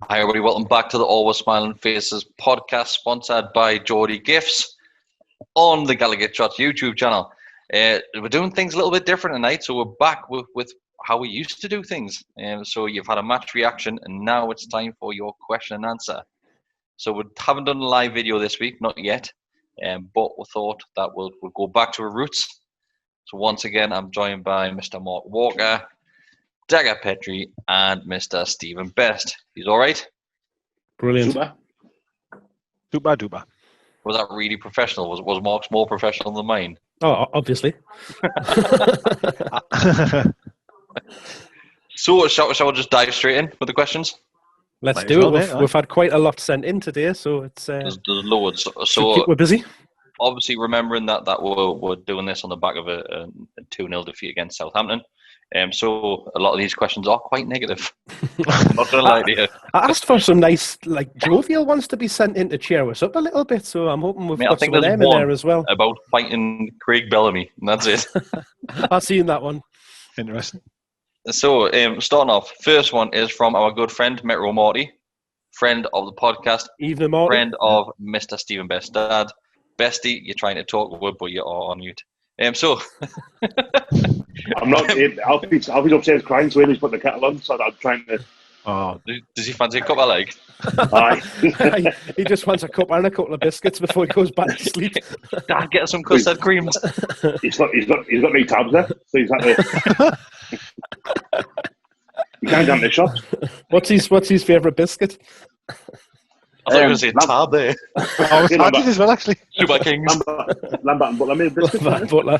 Hi everybody, welcome back to the Always Smiling Faces podcast, sponsored by Geordie Gifts on the Gallagher Shots YouTube channel. We're doing things a little bit different tonight, so we're back with how we used to do things. So you've had a match reaction, and now it's time for your question and answer. So we haven't done a live video this week, not yet, but we thought that we'll go back to our roots. So once again, I'm joined by Mr. Mark Walker, Dagger Petrie, and Mr. Stephen Best. He's all right? Brilliant. Super duper. Was that really professional? Was Mark's more professional than mine? Oh, obviously. So shall we just dive straight in with the questions? Let's do it. We've had quite a lot sent in today, so it's There's loads. So we're busy. Obviously, remembering that we're doing this on the back of a 2-0 defeat against Southampton. So a lot of these questions are quite negative. I'm not gonna lie to you. I asked for some nice, jovial ones to be sent in to cheer us up a little bit, so I'm hoping we've got some of them in there as well. About fighting Craig Bellamy, and that's it. I've seen that one. Interesting. So, starting off, first one is from our good friend Metro Marty, friend of the podcast, Evening, Marty. friend of Mr. Stephen Best. Dad, Bestie, you're trying to talk with, but you are on mute. So I'm not. Alfie's upstairs crying, so he's put the kettle on. So I'm trying to. Oh, does he fancy a cup of leg? Aye. He just wants a cup and a couple of biscuits before he goes back to sleep. Dad, get some custard creams. He's got no tabs there, so he's had to. You can't go to the shops. What's his favourite biscuit? I thought you were going to say tab there. I was happy as well, actually. Super Kings. Lambert and Butler made biscuits. Butler.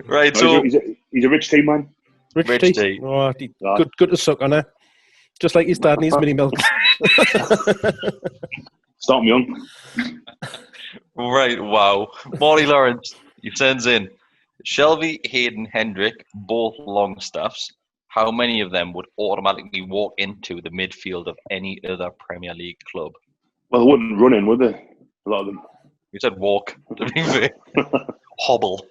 Right, No, so he's a rich tea man. Rich tea. Oh, good to suck on her. Just like his dad needs mini milk. Start me young. Right, wow. Molly Lawrence, he sends in Shelby, Hayden, Hendrick, both Longstaffs. How many of them would automatically walk into the midfield of any other Premier League club? Well, they wouldn't run in, would they? A lot of them. You said walk, to be fair. Hobble.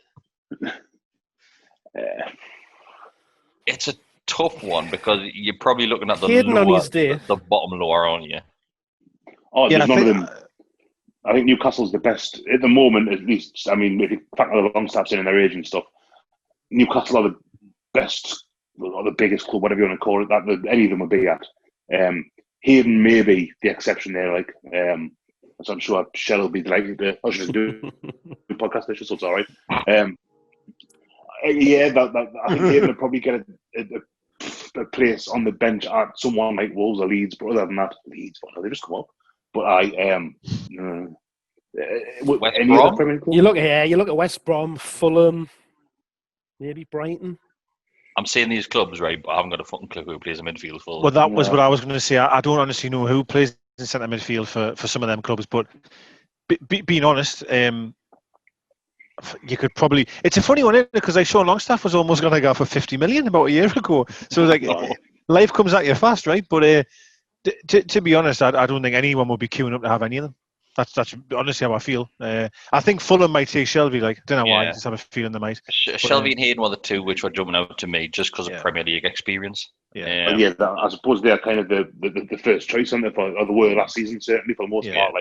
It's a tough one because you're probably looking at the bottom lower, aren't you? Oh, yeah, there's none of them. I think Newcastle's the best at the moment, at least. I mean, if you factor the Longstaffs in and their age and stuff, Newcastle are the best, or the biggest club, whatever you want to call it, that any of them would be at. Hayden may be the exception there, so I'm sure Shell will be delighted to. I should do a podcast this, so it's all right. I think Hayden would probably get a place on the bench at someone like Wolves or Leeds, but other than that, Leeds, they just come up. But any other Premier League? You look at West Brom, Fulham, maybe Brighton. I'm saying these clubs, right, but I haven't got a fucking clue who plays in midfield for them. Well, that was what I was going to say. I don't honestly know who plays in centre midfield for some of them clubs, but being honest, you could probably. It's a funny one, isn't it? Because Sean Longstaff was almost going to go for 50 million about a year ago. So life comes at you fast, right? But to be honest, I don't think anyone would be queuing up to have any of them. That's honestly how I feel. I think Fulham might take Shelby. I don't know why. I just have a feeling they might. Shelby and Hayden were the two which were jumping out to me just because of Premier League experience. Yeah, I suppose they're kind of the first choice on there or the were last season, certainly for the most part.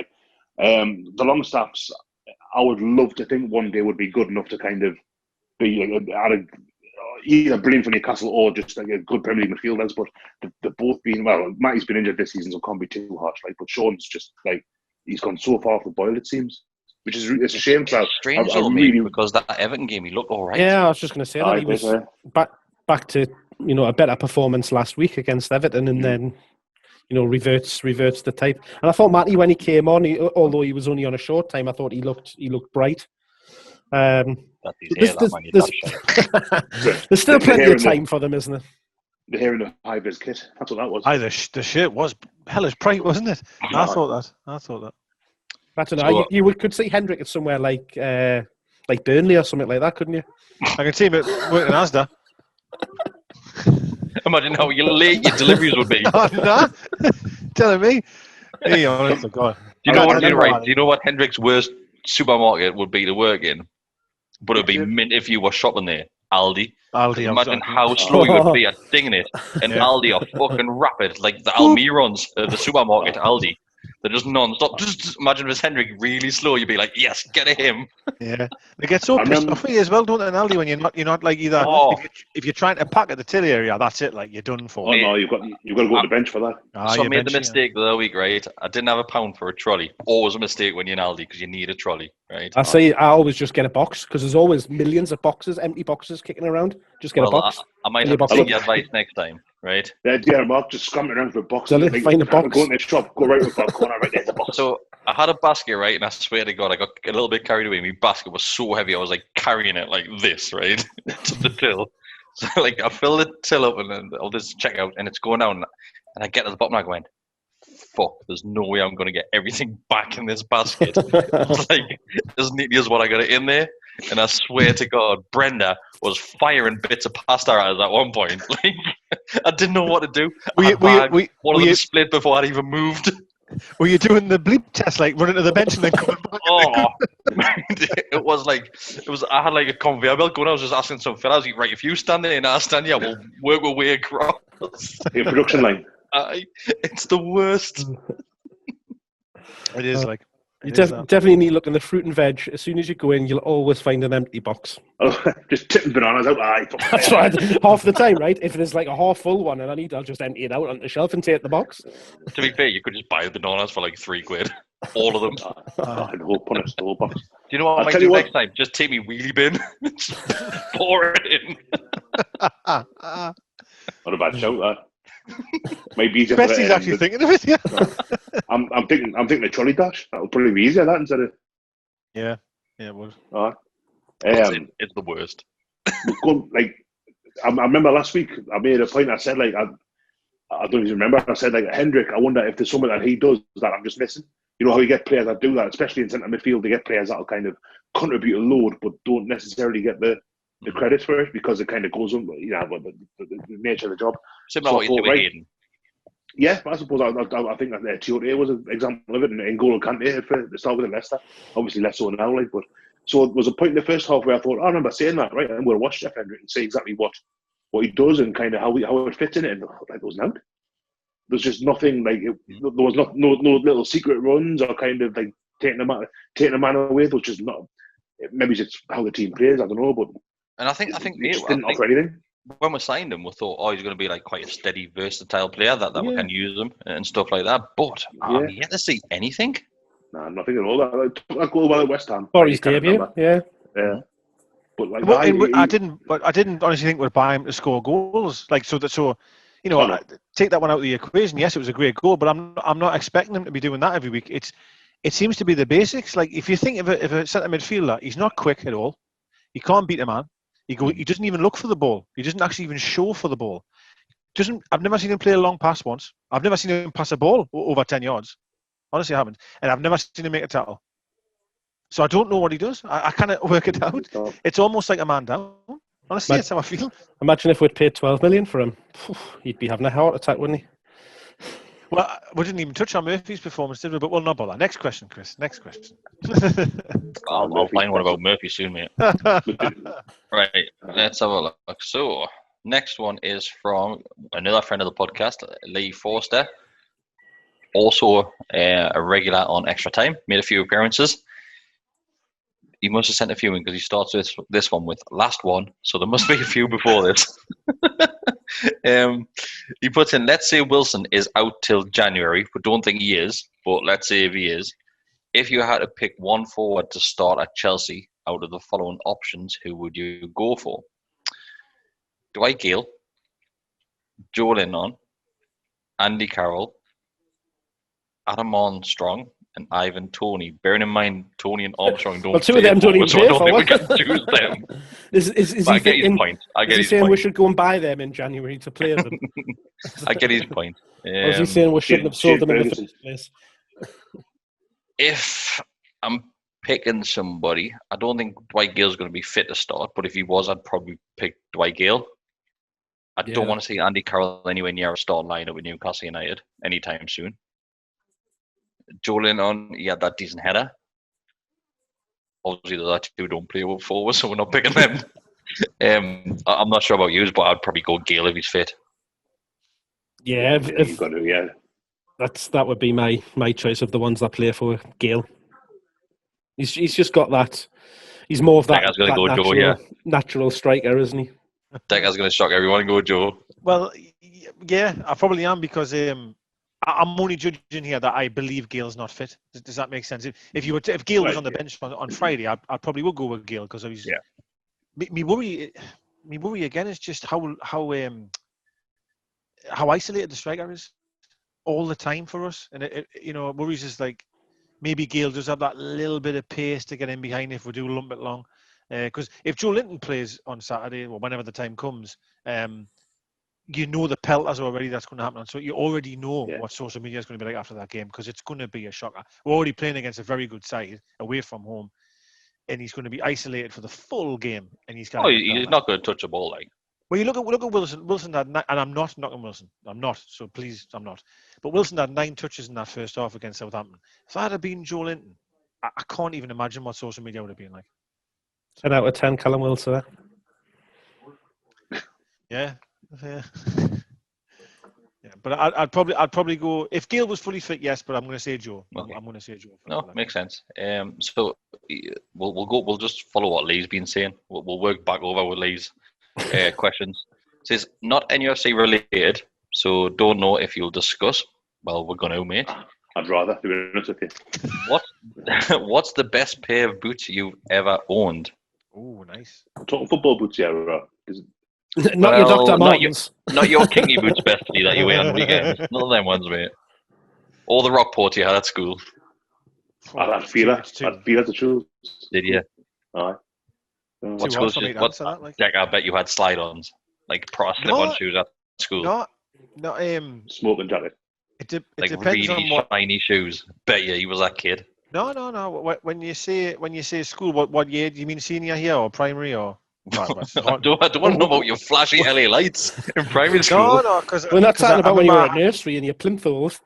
The Longstaffs, I would love to think one day would be good enough to kind of be either brilliant for Newcastle or just a good Premier League midfielders. But they've both been Matty's been injured this season, so can't be too harsh. But Sean's just he's gone so far off the boil, it seems, which is it's a shame. Strange because that Everton game he looked all right. Yeah, I was just going to say that he was back to a better performance last week against Everton, and then reverts the type. And I thought Matty, when he came on, although he was only on a short time, I thought he looked bright. There's still plenty of time for them, isn't it? The hair in the high-vis kit. That's what that was. The shirt was hellish bright, wasn't it? I thought that. I don't know. You could see Hendrick at somewhere like Burnley or something like that, couldn't you? I can see him working Asda. Imagine how late your deliveries would be. Telling me. Hey, honest to God. Do you know what Hendrick's worst supermarket would be to work in? But it'd be mint if you were shopping there. Aldi. Aldi. Imagine how slow you would be at dinging it. And Aldi are fucking rapid, like the Almirons, the supermarket Aldi. They're just non-stop. Just imagine if it's Hendrick really slow, you'd be like, yes, get at him. Yeah, they get so pissed off with you as well, don't they, in Aldi, when you're not like either. If you're trying to pack at the till area, that's it. Like, you're done for. Oh no, you've got to go to the bench for that. So I made the mistake the other week, right? I didn't have a pound for a trolley. Always a mistake when you're in Aldi because you need a trolley, right? I always just get a box because there's always millions of boxes, empty boxes kicking around. Just get a box. I might have to take your advice next time, right? Yeah, Mark, just scrumming around for a box. Find a box. Go in the shop, go right with the corner, right there's a box. So I had a basket, right? And I swear to God, I got a little bit carried away. My basket was so heavy, I was like carrying it like this, right? To the till. So like I filled the till up and then all this checkout and it's going down. And I get to the bottom and I went, fuck, there's no way I'm going to get everything back in this basket. It's like, as neatly as what I got it in there. And I swear to God, Brenda was firing bits of pasta at us at one point. Like, I didn't know what to do. One of them split before I'd even moved. Were you doing the bleep test, like running to the bench and then coming back? I had like a conveyor belt going. I was just asking some fellas, right, if you stand there and I stand here, we'll work our way across. Your production line. It's the worst. It is like. You definitely need to look in the fruit and veg. As soon as you go in, you'll always find an empty box. Oh, just tipping bananas out. That's right. Half the time, right? If there's like a half full one and I'll just empty it out on the shelf and take the box. To be fair, you could just buy the bananas for like £3. All of them. The whole box. Do you know what I might do next time? Just take me wheelie bin. Pour it in. Not a bad shout, that. Maybe easier. Bessie's actually thinking of it. Yeah. I'm thinking the trolley dash. That'll probably be easier that instead of. Yeah, it would. It's the worst. I remember last week I made a point. I said like I don't even remember. I said like Hendrick. I wonder if there's something that he does that I'm just missing. You know how you get players that do that, especially in centre midfield. They get players that'll kind of contribute a load, but don't necessarily get the credit for it because it kind of goes on. You know, the nature of the job. Similar what you do with Hayden. Yeah, I suppose I think that Chiota was an example of it, and N'Golo Kante for the start with Leicester. Obviously less so now, like, but so it was a point in the first half where I thought, I remember saying that, right? I'm going to watch Jeff Hendrick and say exactly what he does and kind of how it fits in it, and like it was out. There's just nothing like there was no little secret runs or kind of like taking a man away, which is not. Maybe it's how the team plays. I don't know, but and I think didn't offer anything. When we signed him, we thought, he's going to be like quite a steady, versatile player that we can use him and stuff like that. But I'm yet to see anything. Nah, nothing at all. That goal by West Ham. Or his debut, yeah. But like, I didn't honestly think we'd buy him to score goals. Like so, you know, take that one out of the equation. Yes, it was a great goal, but I'm not expecting him to be doing that every week. It seems to be the basics. Like if you think of a centre midfielder, he's not quick at all. He can't beat a man. He doesn't even look for the ball. He doesn't actually even show for the ball. I've never seen him play a long pass once. I've never seen him pass a ball over 10 yards. Honestly, I haven't. And I've never seen him make a tackle. So I don't know what he does. I cannot work it out. It's almost like a man down. Honestly, that's how I feel. Imagine if we'd paid 12 million for him. He'd be having a heart attack, wouldn't he? Well, we didn't even touch on Murphy's performance, did we? But we'll not bother. Next question, Chris. Next question. I'll find one about Murphy soon, mate. Right, let's have a look. So, next one is from another friend of the podcast, Lee Forster. Also a regular on Extra Time. Made a few appearances. He must have sent a few in because he starts this one with last one. So there must be a few before this. He puts in, let's say Wilson is out till January. We don't think he is, but let's say if he is. If you had to pick one forward to start at Chelsea out of the following options, who would you go for? Dwight Gale, Joe Lennon, Andy Carroll, Adam Armstrong, and Ivan Toney. Bearing in mind, Toney and Armstrong don't. Well, two of them don't even play for. We can choose them. I get his point. Is he saying we should go and buy them in January to play them? I get his point. Or is he saying we shouldn't have sold them in the first place? If I'm picking somebody, I don't think Dwight Gale's going to be fit to start. But if he was, I'd probably pick Dwight Gale. I don't want to see Andy Carroll anywhere near a start lineup with Newcastle United anytime soon. Joe Lennon, he had that decent header. Obviously, the other two don't play forward, so we're not picking them. I'm not sure about you, but I'd probably go Gale if he's fit. Yeah, You've got to, yeah. that would be my choice of the ones that play for Gale. He's just got that. He's more of that, Decker's gonna go natural, Joe, yeah. natural striker, isn't he? Decker's going to shock everyone and go Joe. Well, yeah, I probably am because I'm only judging here that I believe Gale's not fit. Does that make sense? If Gale was on the bench on Friday, I probably would go with Gale because I was. Yeah. Me worry again is just how isolated the striker is all the time for us, and it worries us like maybe Gale does have that little bit of pace to get in behind if we do lump it long. Because if Joe Linton plays on Saturday or whenever the time comes, the pelters already that's going to happen. So you already know what social media is going to be like after that game because it's going to be a shocker. We're already playing against a very good side away from home, and he's going to be isolated for the full game. And he's not going to touch a ball like. Well, you look at Wilson. Wilson had and I'm not knocking Wilson. I'm not. So please, I'm not. But Wilson had 9 touches in that first half against Southampton. If that had been Joe Linton, I can't even imagine what social media would have been like. 10 out of 10, Callum Wilson. Yeah. But I'd probably go if Gale was fully fit. Yes, but I'm going to say Joe. Okay. I'm going to say Joe. No, makes sense. So we'll just follow what Lee's been saying. We'll work back over with Lee's questions. It says not NUFC related, so don't know if you'll discuss. Well, we're going to, mate. I'd rather. To be honest with you. What's the best pair of boots you've ever owned? Oh, nice. I'm talking football boots here, bro. Not your Dr. Martens. Not your kingy boots, bestie, that you wear on the weekends. None of them ones, mate. Or the Rockport you had at school. I had feeler. To choose. Did you? Aye. What schools? Jack, I bet you had slide-ons, like pro slip-on shoes at school. No. Smoking jacket. It like depends really on what shiny shoes. Bet you he was that kid. No. When you say school, what year do you mean? Senior year or primary or? I don't want to know about your flashy LA lights in primary school. No, because we're not talking about when you were at nursery and your plinthos.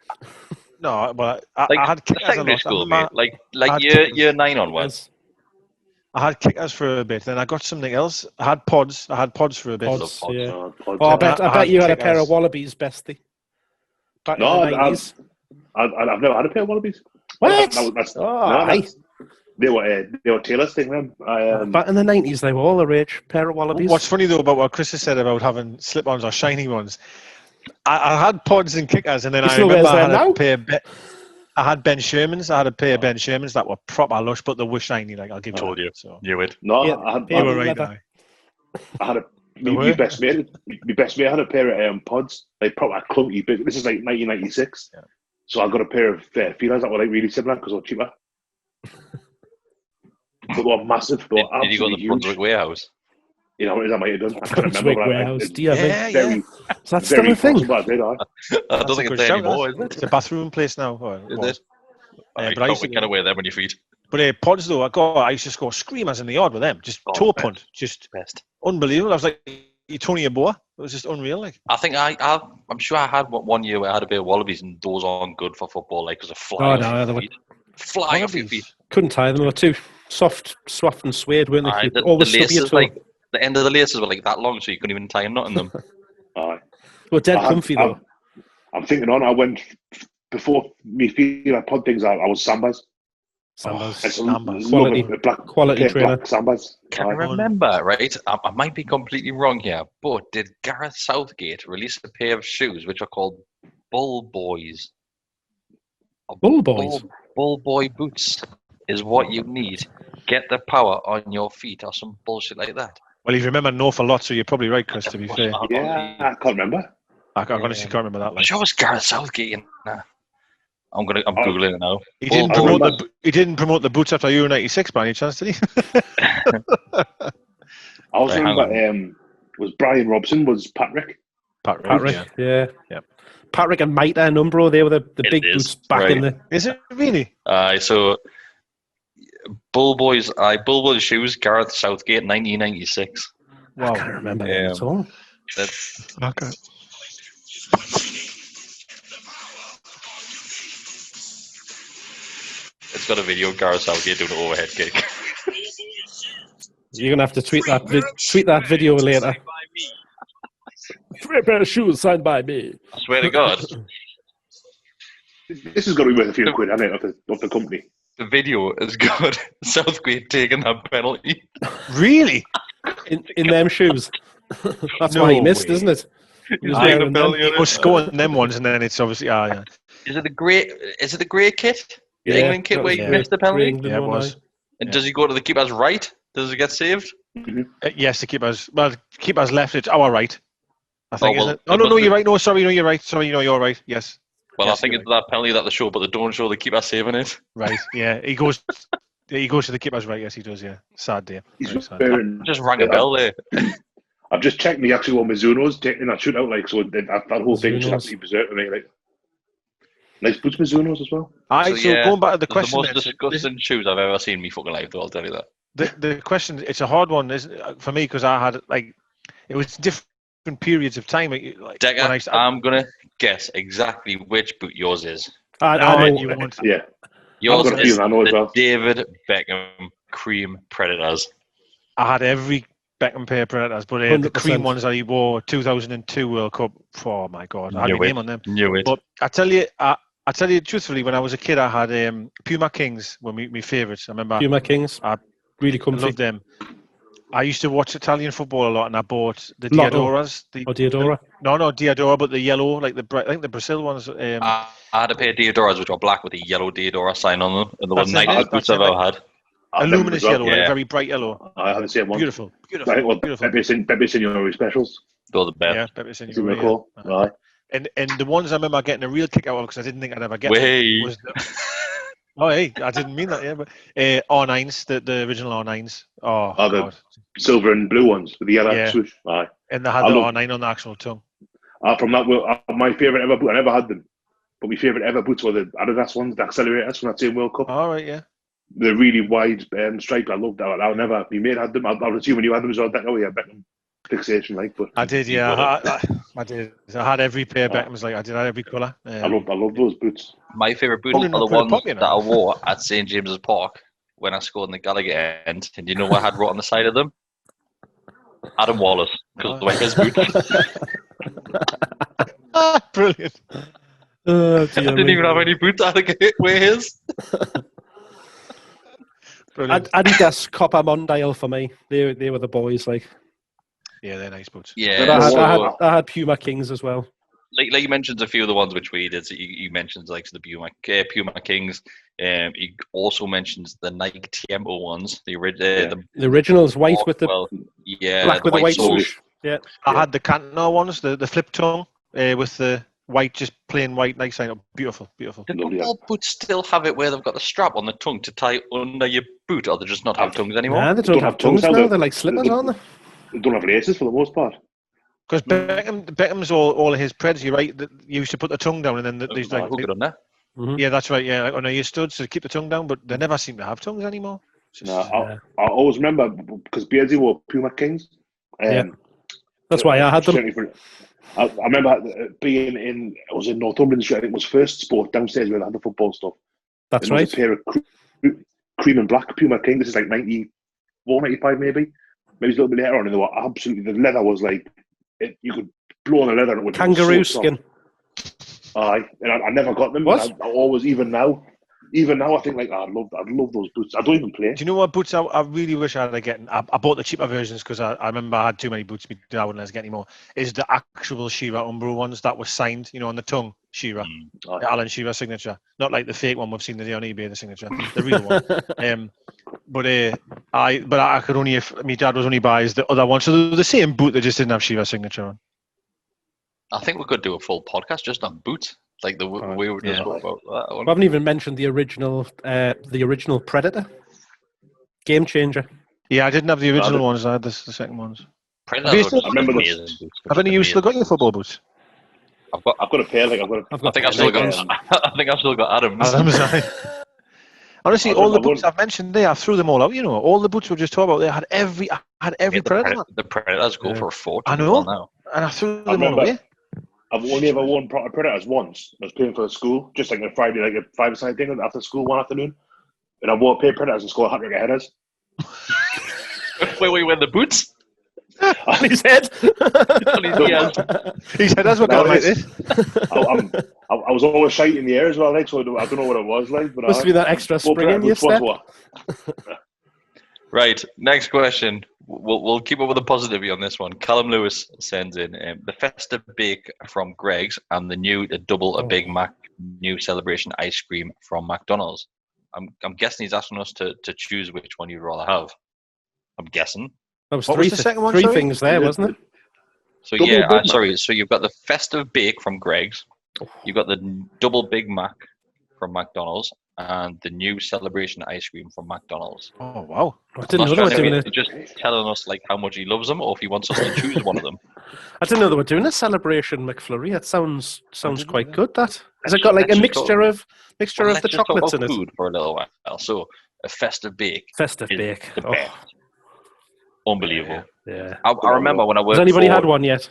No, but I had kickers secondary school, mate. Like year 9 onwards. I had kickers for a bit, then I got something else. I had pods for a bit. Pods, yeah. Pods. I bet you had a pair of Wallabies, bestie. Back in the 90s. I've never had a pair of Wallabies. What? They were Taylor's thing, man. Back in the 90s, they were all the rage. Pair of Wallabies. What's funny though about what Chris has said about having slip-ons or shiny ones, I had pods and kickers, and then I remember I had a pair. I had Ben Shermans. I had a pair of Ben Shermans that were proper lush, but they were shiny. Like I'll give you. Told that, you. So. You would. No, yeah, I had. You were right now. I had my best mate. My best mate had a pair of pods, like proper clunky. But this is like 1996. Yeah. So I got a pair of feelers that were like really similar because they were cheaper. But they were massive. They were did you go to the Brunswick warehouse? You know what it is? I might have done. I can't remember. Warehouse. Is that still a thing? I don't think it's there anymore, is it? It's a bathroom place now. Is it? But I used to get away there on your feet. But pods though, I used to score screamers in the yard with them. Just toe punt, just best. Unbelievable. I was like, Tony Yeboah. It was just unreal. Like I think I'm sure I had one year where I had a pair of Wallabies, and those aren't good for football, like because of fly. Fly off your feet. Couldn't tie them. They were too soft and suede, weren't they? The laces, like the end of the laces were like that long, so you couldn't even tie a knot in them. Aye. Well, dead comfy though. I'm thinking I went before me feeling like pod things. I was Sambas. Quality trainer. Sambas. Can I remember, right? I might be completely wrong here, but did Gareth Southgate release a pair of shoes which are called Bull Boys? Bull Boys? Bull Boy boots is what you need. Get the power on your feet or some bullshit like that. Well, you remember an awful lot, so you're probably right, Chris, to be fair. Yeah, I can't remember. I honestly can't remember that. I'm sure it was Gareth Southgate. I'm Googling it now. He didn't promote the boots after Euro 96 by any chance, did he? I also remember was Brian Robson, was Patrick. Patrick, yeah. Patrick and Maita and Umbro, they were the big boots back in the... Is it really? So Bull Boys shoes, Gareth Southgate, 1996. Wow. I can't remember that at all. Okay. It's got a video of Gareth Southgate doing an overhead kick. You're gonna have to tweet that video later. 3 pair of shoes signed by me. I swear to God. This has got to be worth a few quid, hasn't it, of the company? The video is good. Southgate taking that penalty. Really? In them shoes. That's No why he missed, way. isn't it? He was I wearing know, them. He was scoring them ones, and then it's obviously yeah. Is it the grey kit? The Yeah, England kit that where was he yeah. missed the Grey penalty? England Yeah, it one, was. aye. And Yeah. does he go to the keeper's right? Does it get saved? Yes, the keeper's left. It's our right. I think, Oh, well, isn't it? Oh, no, but you're right. No, sorry, no, you're right. Sorry, no, you're right. Yes. Well, Yes, I think you're it's that penalty that they show, but they don't show the keeper saving it. right. Yeah, he goes to the keeper's right. Yes, he does. Yeah, sad day. Very sad. Just rang a bell there. I've just checked me actually what Mizuno's taking that shootout like, so that whole thing just Mizuno's. absolutely berserk to me. Like, nice boots Mizuno's as well. Alright, so yeah, going back to the They're the question, most then, so disgusting shoes I've ever seen in me fucking life, though, I'll tell you that. the question, it's a hard one, isn't it, for me, because I had it was different periods of time. Like Decker, when I'm going to guess exactly which boot yours is. I no, know. you won't. Yeah, Yours got a is feeling I know as the well. David Beckham Cream Predators. I had every Beckham pair of Predators, but the 100%. cream ones that he wore 2002 World Cup. Oh my God, I had Knew my it. name on them. Knew it. But I tell you truthfully, when I was a kid, I had Puma Kings were my favourites. I remember Puma Kings. I Really I comfy. loved them. I used to watch Italian football a lot, and I bought the Lotto. Diodoras. Or Diodora. No, Diodora, but the yellow, like I think the Brazil ones. I had a pair of Diodoras which were black with a yellow Diodora sign on them, and they were the That's it, nicest boots that's I've it, ever had. I have them luminous as well. yellow, like yeah. a very bright yellow. I have the same one. Beautiful. I think what Beautiful. Pepe Signori specials. They were the best. Yeah, Pepe As you Signori, recall, yeah. right? And the ones I remember getting a real kick out of because I didn't think I'd ever get Way. was oh hey, I didn't mean that, yeah, but R9s, the original R9s. Oh, Oh, the God. silver and blue ones with the yellow Yeah. swoosh. Aye. And they had I the love- R9 on the actual tongue. From that, my favourite ever boot. I never had them, but my favourite ever boots were the Adidas ones, the accelerators from that same World Cup. All right, yeah. The really wide stripe. I loved that. I never. My mate had them. I was assuming you had them as well. Oh yeah, Beckham fixation, like. But I did, yeah. I did. I had every pair of Beckhams, like I did. I had every colour. I love those boots. My favourite boots Probably are not the quite a ones pop, you know. that I wore at St James's Park when I scored in the Gallagher end. And you know what I had wrote on the side of them? Adam Wallace, because Oh. his boots. Brilliant. Oh, I didn't even have any boots. I had to wear his. Brilliant. Adidas Copper Mondial for me. They were the boys. Like, Yeah, they're nice boots. Yeah. but So, I had Puma Kings as well. like you mentioned a few of the ones which we did. So you mentioned like the Puma Kings. He also mentions the Nike Tiempo ones. The originals, white with the yeah, black with the white soles. swoosh. Yeah. I had the Cantona ones, the flip tongue with the white, just plain white Nike sign. Beautiful, beautiful. Do Lovely, all boots still have it where they've got the strap on the tongue to tie under your boot, or they just not have tongues anymore? Nah, they don't have tongues tongues, now. do They're like slippers, aren't they? They don't have laces for the most part. Because Beckham's all of his Preds, you're right. You used to put the tongue down, and then these Like, hook it on there. yeah, that's right. Yeah, like on your studs to keep the tongue down, but they never seem to have tongues anymore. It's just- No, I always remember because Beardsy wore Puma Kings. Yeah. That's why I had them. I remember being in, I was in Northumberland Street, I think it was First Sport downstairs where they had the football stuff. That's and there was right. a pair of cream and black Puma King. This is like 94, 95 maybe. Maybe it's a little bit later on, and they were absolutely, the leather was like, you could blow on the leather and it would Kangaroo so soft. skin. Aye, and I never got them. What? I always, even now, I think like I'd love those boots. I don't even play. Do you know what boots I really wish I had again? I bought the cheaper versions because I remember I had too many boots. I wouldn't let us get any more. Is the actual Shearer Umbro ones that was signed, on the tongue, Shearer, the Alan Shearer signature, not like the fake one we've seen today on eBay, the signature, the real one. But I could only, if my dad was only buys the other one, so they're the same boot, they just didn't have Shearer signature on. I think we could do a full podcast just on boots, like the we were just talking about that one. We haven't even mentioned the original Predator. Game changer. Yeah, I didn't have the original ones. I had the second ones. Predators I remember amazing boots. Have any of you still got your football boots? I've got a pair. Like I think I've still got Adams. Honestly, I all the remember boots I've mentioned there, I threw them all out. All the boots we just talked about, they had every Predator. The Predators go for a fortune. I know. Now. And I threw I them all remember- away. I've only ever worn proper Predators once. I was playing for the school, just like a Friday, like a five-a-side thing after school one afternoon. And I wore a pair of Predators and scored a hat-trick of headers. Where we wear the boots? On his head. On his ears. He said, "That's what No, got like it's- this." I was always shite in the air as well, like, so I don't know what it was like. But Must be that extra spring in your step. Right, next question. We'll keep up with the positivity on this one. Callum Lewis sends in the festive bake from Greg's and the double a Big Mac new celebration ice cream from McDonald's. I'm guessing he's asking us to choose which one you'd rather have. I'm guessing. That was What was the second one, three sorry? things there, wasn't it? So Double yeah, Big Mac. sorry. So you've got the festive bake from Greg's, you've got the double Big Mac from McDonald's, and the new celebration ice cream from McDonald's. Oh wow! I didn't know they were doing it. Just telling us like how much he loves them, or if he wants us to choose one of them. I didn't know they were doing a celebration McFlurry. That sounds quite good. That has it got like a mixture of the chocolates in it? Food for a little while. So a festive bake. Festive is bake. the Oh, best. Unbelievable. yeah. I remember when I worked. Has anybody for, had one yet?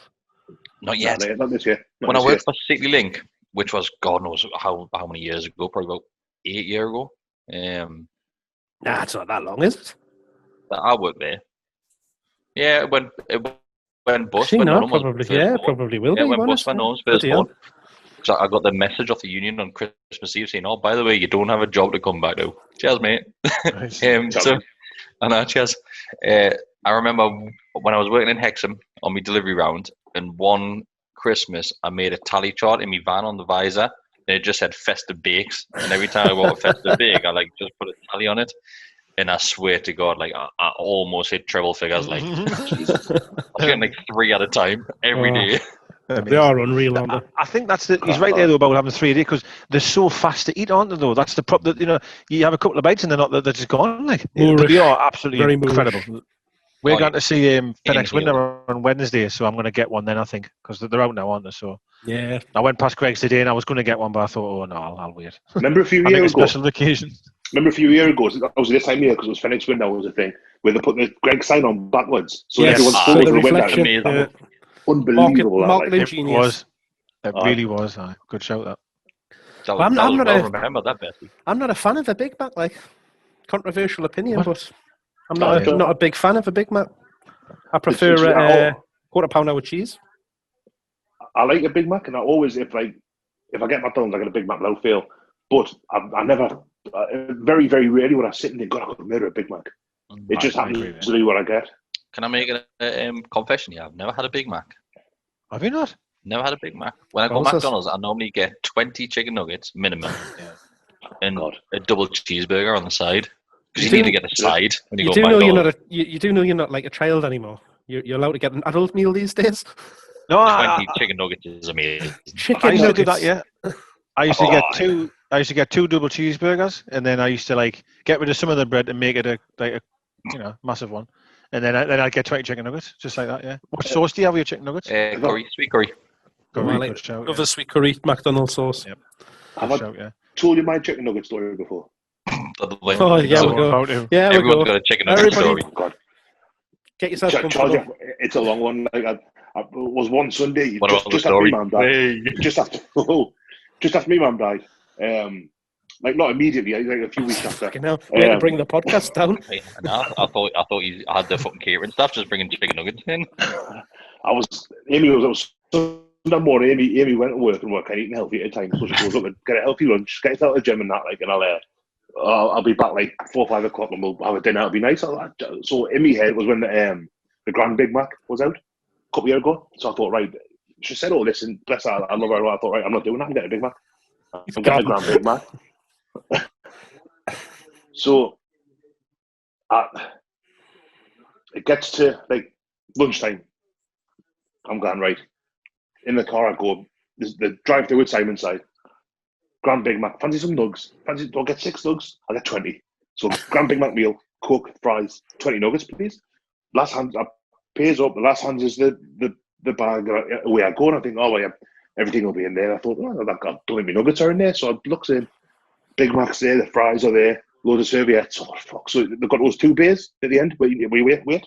Not yet. Not this year. When I worked for City Link, which was God knows how many years ago, probably about 8 years ago. Nah, it's not that long, is it? I worked there. Yeah, when bus Actually, when no, Nunham was probably. first Yeah, born. probably will Yeah, be. when won't bus it? when Nunham's first Bloody hell. born. So I got the message off the union on Christmas Eve saying, "Oh, by the way, you don't have a job to come back to." Cheers, mate. Cheers. I remember when I was working in Hexham on my delivery round, and one Christmas I made a tally chart in my van on the visor, and it just said festive bakes. And every time I bought a festive bake, I like just put a tally on it. And I swear to God, like I almost hit treble figures. Like Jesus. I was getting like 3 at a time every day. They are unreal, aren't they? I think that's he's right there though about having 3 a day because they're so fast to eat, aren't they? Though that's the problem. You have a couple of bites and they're just gone. Like they are absolutely very incredible. moorish. We're going to see FedEx Inhale. Winter on Wednesday, so I'm going to get one then. I think because they're out now, aren't they? So Yeah. I went past Greg's today and I was going to get one, but I thought, oh no, I'll wait. Remember a few I think a years ago? special occasion. Remember a few years ago? That was this time of year because it was FedEx Window was a thing where they put the Greg sign on backwards, so Yes, everyone's so photos the were went out. reflection. Unbelievable! Marketing It genius. was. It really was. Good shout that. That I'm was not well a- remembered, that Bessie. I'm not a fan of a Big Mac. Like, controversial opinion, What? but I'm not a big fan of a Big Mac. I prefer it's- quarter pounder with cheese. I like a Big Mac, and I always if I get McDonald's, I get a Big Mac without fail. But I never, very very rarely when I sit and think, God, I could murder a Big Mac. It just I agree happens with to be what I get. Can I make a confession here? I've never had a Big Mac. Have you not? Never had a Big Mac. When I go to What's this? McDonald's, I normally get 20 chicken nuggets minimum and God. a double cheeseburger on the side. Because you You need do- to get a side when you, You go do to know you're McDonald's. not you do know you're not like a child anymore. You're allowed to get an adult meal these days. No, 20 chicken nuggets is amazing. Chicken I used to do nuggets. that. Yeah, I used to get two. I used to get 2 double cheeseburgers, and then I used to like get rid of some of the bread and make it a massive one, and then I'd get 20 chicken nuggets, just like that. Yeah. What sauce do you have with your chicken nuggets? Curry, sweet curry. Curry, good shout, Love the sweet curry McDonald's sauce. Yep. Have Good I shout, yeah. told you my chicken nugget story before? Oh, yeah, So we go. About to. Yeah, we everyone's go. got a chicken nugget Everybody- story. Oh, God, Get yourself Charge comfortable. you, it's a long one. Like I was one Sunday, What about the just after story? my mum died. Just after my mum died. Like not immediately, like a few weeks after. Fucking hell. Way to bring the podcast down. Hey, no, I thought you had the fucking catering stuff, just bringing chicken nuggets in. Amy was Sunday morning. Amy went to work and work and eating healthy at a time. So she goes up and get a healthy lunch, get yourself to the gym and that, like, and I'll be back like 4 or 5 o'clock and we'll have a dinner. It'll be nice. So in my head was when the Grand Big Mac was out a couple of years ago. So I thought, right, she said all this and bless her, I love her. I thought, right, I'm not doing that. I'm getting a Big Mac. I'm getting a Grand Big Mac. So it gets to like lunchtime. I'm going right. In the car, I go. The drive-through with Simon's side. Grand Big Mac. Fancy some nugs? I'll get 6 nugs. I'll get 20. So Grand Big Mac meal, Coke, fries, 20 nuggets, please. Last hand, I pays up. The last hand is the bag. Away I go, and I think, oh, well, yeah, everything will be in there. I thought, oh, I don't think my nuggets are in there. So I looked in. Big Mac's there, the fries are there, loads of serviettes. Oh, fuck. So they've got those 2 bays at the end. We wait.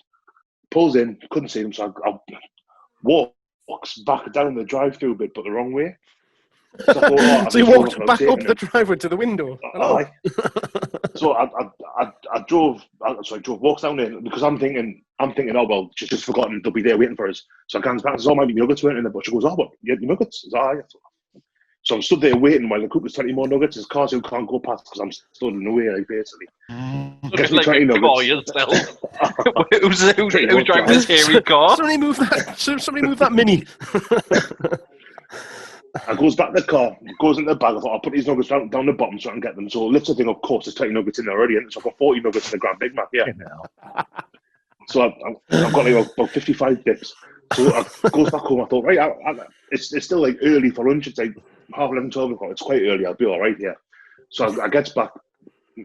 Pulls in, couldn't see them, so I walks back down the drive-through bit, but the wrong way. So, I thought, so you walked back up the driveway to the window. So I drove walks down there because I'm thinking, oh well, she's just forgotten they'll be there waiting for us. So I comes back and says, oh, maybe nuggets weren't in there, but she goes, oh, what? You had your nuggets? I said, yeah. So I'm stood there waiting while the cook was 20 more nuggets. There's cars who can't go past because I'm stood in the way, like, basically. Gets me 20 nuggets. Who's driving this hairy car? Somebody move that Mini. I goes back to the car, goes into the bag. I thought I'll put these nuggets down the bottom so I can get them. So lifts the thing, of course, there's 20 nuggets in there already. And so I've got 40 nuggets in the Grand Big Mac, yeah. So I've got like about 55 dips. So I goes back home. I thought, right, it's still like early for lunch. It's like 11:30, 12 o'clock. It's quite early. I'll be all right here. So I get back.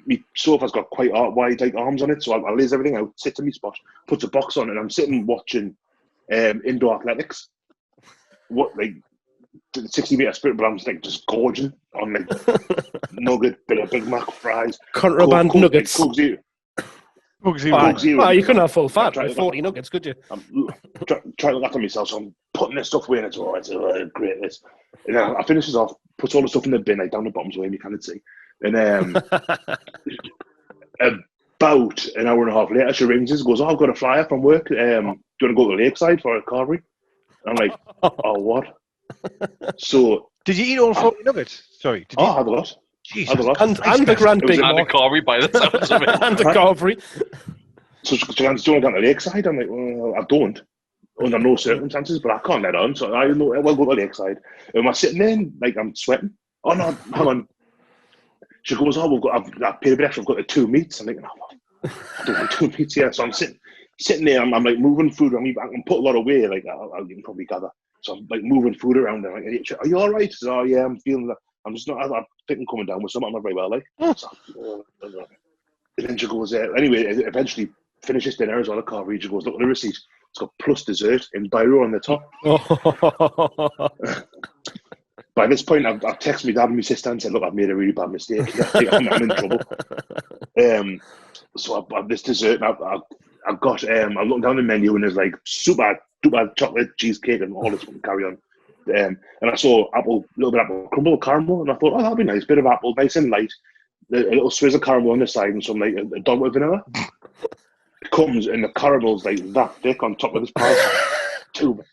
My sofa's got quite wide like arms on it. So I lays everything out, sits in my spot, puts a box on, and I'm sitting watching indoor athletics. What, like, 60-meter sprint, but I'm just gorging on like nugget, bit of Big Mac, fries, contraband nuggets. Coke Zero. You couldn't have full fat with 40 nuggets, could you? I'm trying to look after myself, so I'm putting this stuff away, and it's all right. So great, this. And I finish this off, puts all the stuff in the bin, like down the bottom, so you can't see. And about an hour and a half later, she rings us, goes, "Oh, I've got a flyer from work. Do you want to go to the lakeside for a carvery?" I'm like, "Oh, what?" So did you eat all 40 nuggets? Sorry. I had a lot. Jesus. And the Grand Big Mac. And a carvery by the sounds of it. And the carvery. So she goes, "Do you want to go to the lakeside?" I'm like, "Well, I don't, under no circumstances, but I can't let on. So I will go to the lakeside." And I'm sitting there, like, I'm sweating. "Oh, no, hang on." She goes, "Oh, I've paid a bit extra. I've got the 2 meats." I'm like, "No, I don't want 2 meats here." So I'm sitting there, I'm like moving food. I can put a lot away, like you can probably gather. So I'm like moving food around. And I'm like, "Are you all right?" She says, "Oh yeah, I'm feeling that. I'm just not. I think I'm coming down with something. I'm not very well, like." So, and then she goes, anyway, eventually finishes dinner as well. The car reads. She goes, "Look at the receipt. It's got plus dessert in biro on the top." By this point, I've texted my dad and my sister and said, "Look, I've made a really bad mistake. I'm in trouble." So I've this dessert. And I've got. I'm looking down the menu and there's like super duper chocolate cheesecake and all this carry on. And I saw little bit of apple crumble caramel, and I thought, "Oh, that'll be nice. Bit of apple, nice and light. A little swizz of caramel on the side, and some like a dog with vanilla." It comes and the caramel's like that thick on top of this pie. Too.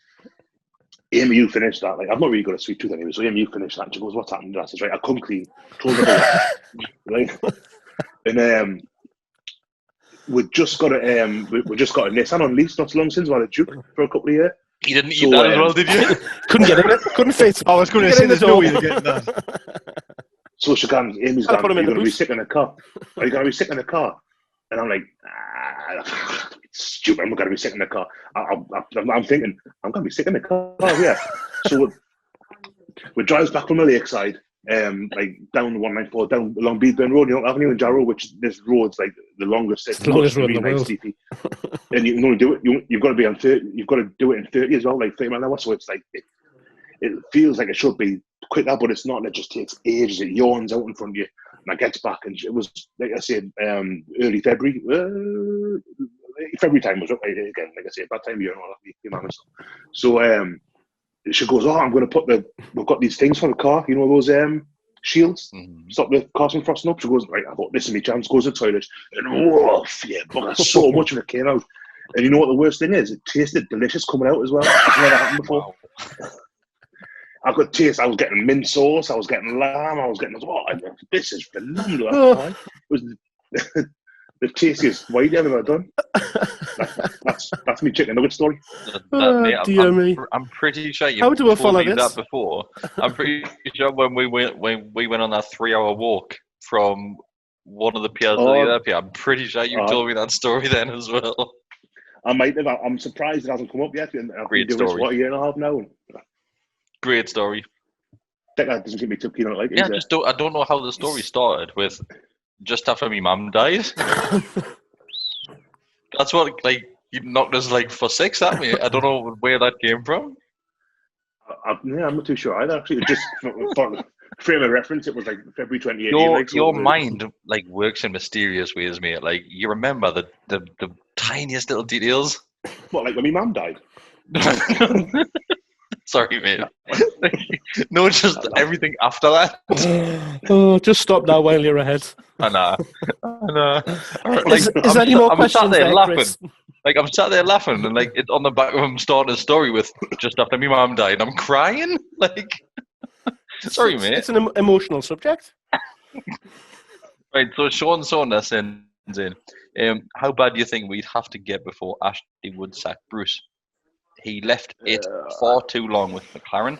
Amy, you finished that. Like, I've not really got a sweet tooth anyway, so Amy, you finished that. And she goes, "What's happened?" I says, "Right, I come clean." Right? And we just got a Nissan on lease not so long since. We had a Duke for a couple of years. You didn't eat that as well, did you? Couldn't get in it. Couldn't fit. I was going to say there's no way to get that. So Amy's gone, "Are you going to be sick in the car? Are you going to be sick in the car?" And I'm like, "Stupid, I'm not going to be sick in the car." I'm thinking, I'm going to be sick in the car, yeah. So we drives back from the lakeside, like down 194, down along Beadburn Road, Avenue in Jarrow, which this road's like the longest. It's the longest road in the world. And you can only do it. You've got to be on 30. You've got to do it in 30 as well, like 30 miles an hour. So it's like it feels like it should be quicker, but it's not. And it just takes ages. It yawns out in front of you. And I gets back, and it was, like I said, early February. February time was up again, like I said, bad time of year and all that. So she goes, "Oh, I'm going to we've got these things for the car, those shields, stop the cars from frosting up." She goes, "Right, I thought this is my chance." Goes to the toilet, and woof, yeah, but so much of it came out. And you know what the worst thing is? It tasted delicious coming out as well. It's never happened before. Wow. I could taste. I was getting mint sauce. I was getting lamb. I was getting. This is phenomenal. It was the tastiest white I've ever done. That's my chicken nugget story. I'm pretty sure you've told me that before. I'm pretty sure when we went on that 3-hour walk from one of the piers to the other pier, I'm pretty sure you told me that story then as well. I might have. I'm surprised it hasn't come up yet. I've been doing this, a year and a half now. Great story. That doesn't get me too keen on it. Like, yeah, I don't know how the story started with just after my mum died. That's what, like, you knocked us like for 6 at me. I don't know where that came from. I'm not too sure either. Actually, just for frame of reference, it was like February 28th. Your mind like works in mysterious ways, mate. Like, you remember the tiniest little details. What, like when my mum died? Sorry, mate. No, just everything after that. Oh, just stop now while you're ahead. I know. Is there any more questions sat there laughing. Chris? Like, I'm sat there laughing, and like it's on the back of him starting a story with just after my mum died. I'm crying. Like, sorry, mate. It's an emotional subject. Right. So Sean Saunders sends in, how bad do you think we'd have to get before Ashley would sack Bruce? He left it far too long with McLaren.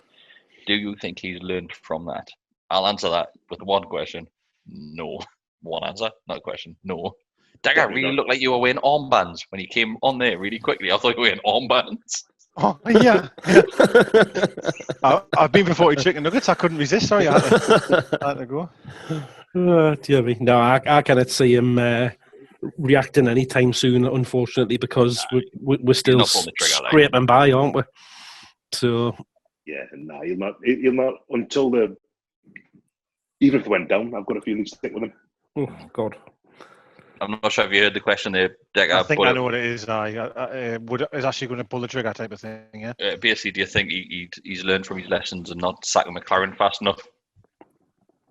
Do you think he's learned from that? I'll answer that with one question. No. One answer, not a question. No. Dagger really looked like you were wearing armbands when he came on there really quickly. I thought you were wearing armbands. Oh, yeah. I've been for 40 chicken nuggets. I couldn't resist. Sorry, I had to go. Dear me. No, I cannot see him reacting anytime soon, unfortunately, because we're still scraping by, aren't we? So yeah, no, he'll not until even if they went down. I've got a feeling to stick with him. Oh God, I'm not sure if you heard the question there, Decker. I think I know what it is. Is actually going to pull the trigger type of thing. Yeah. Basically, do you think he's learned from his lessons and not sacking McLaren fast enough?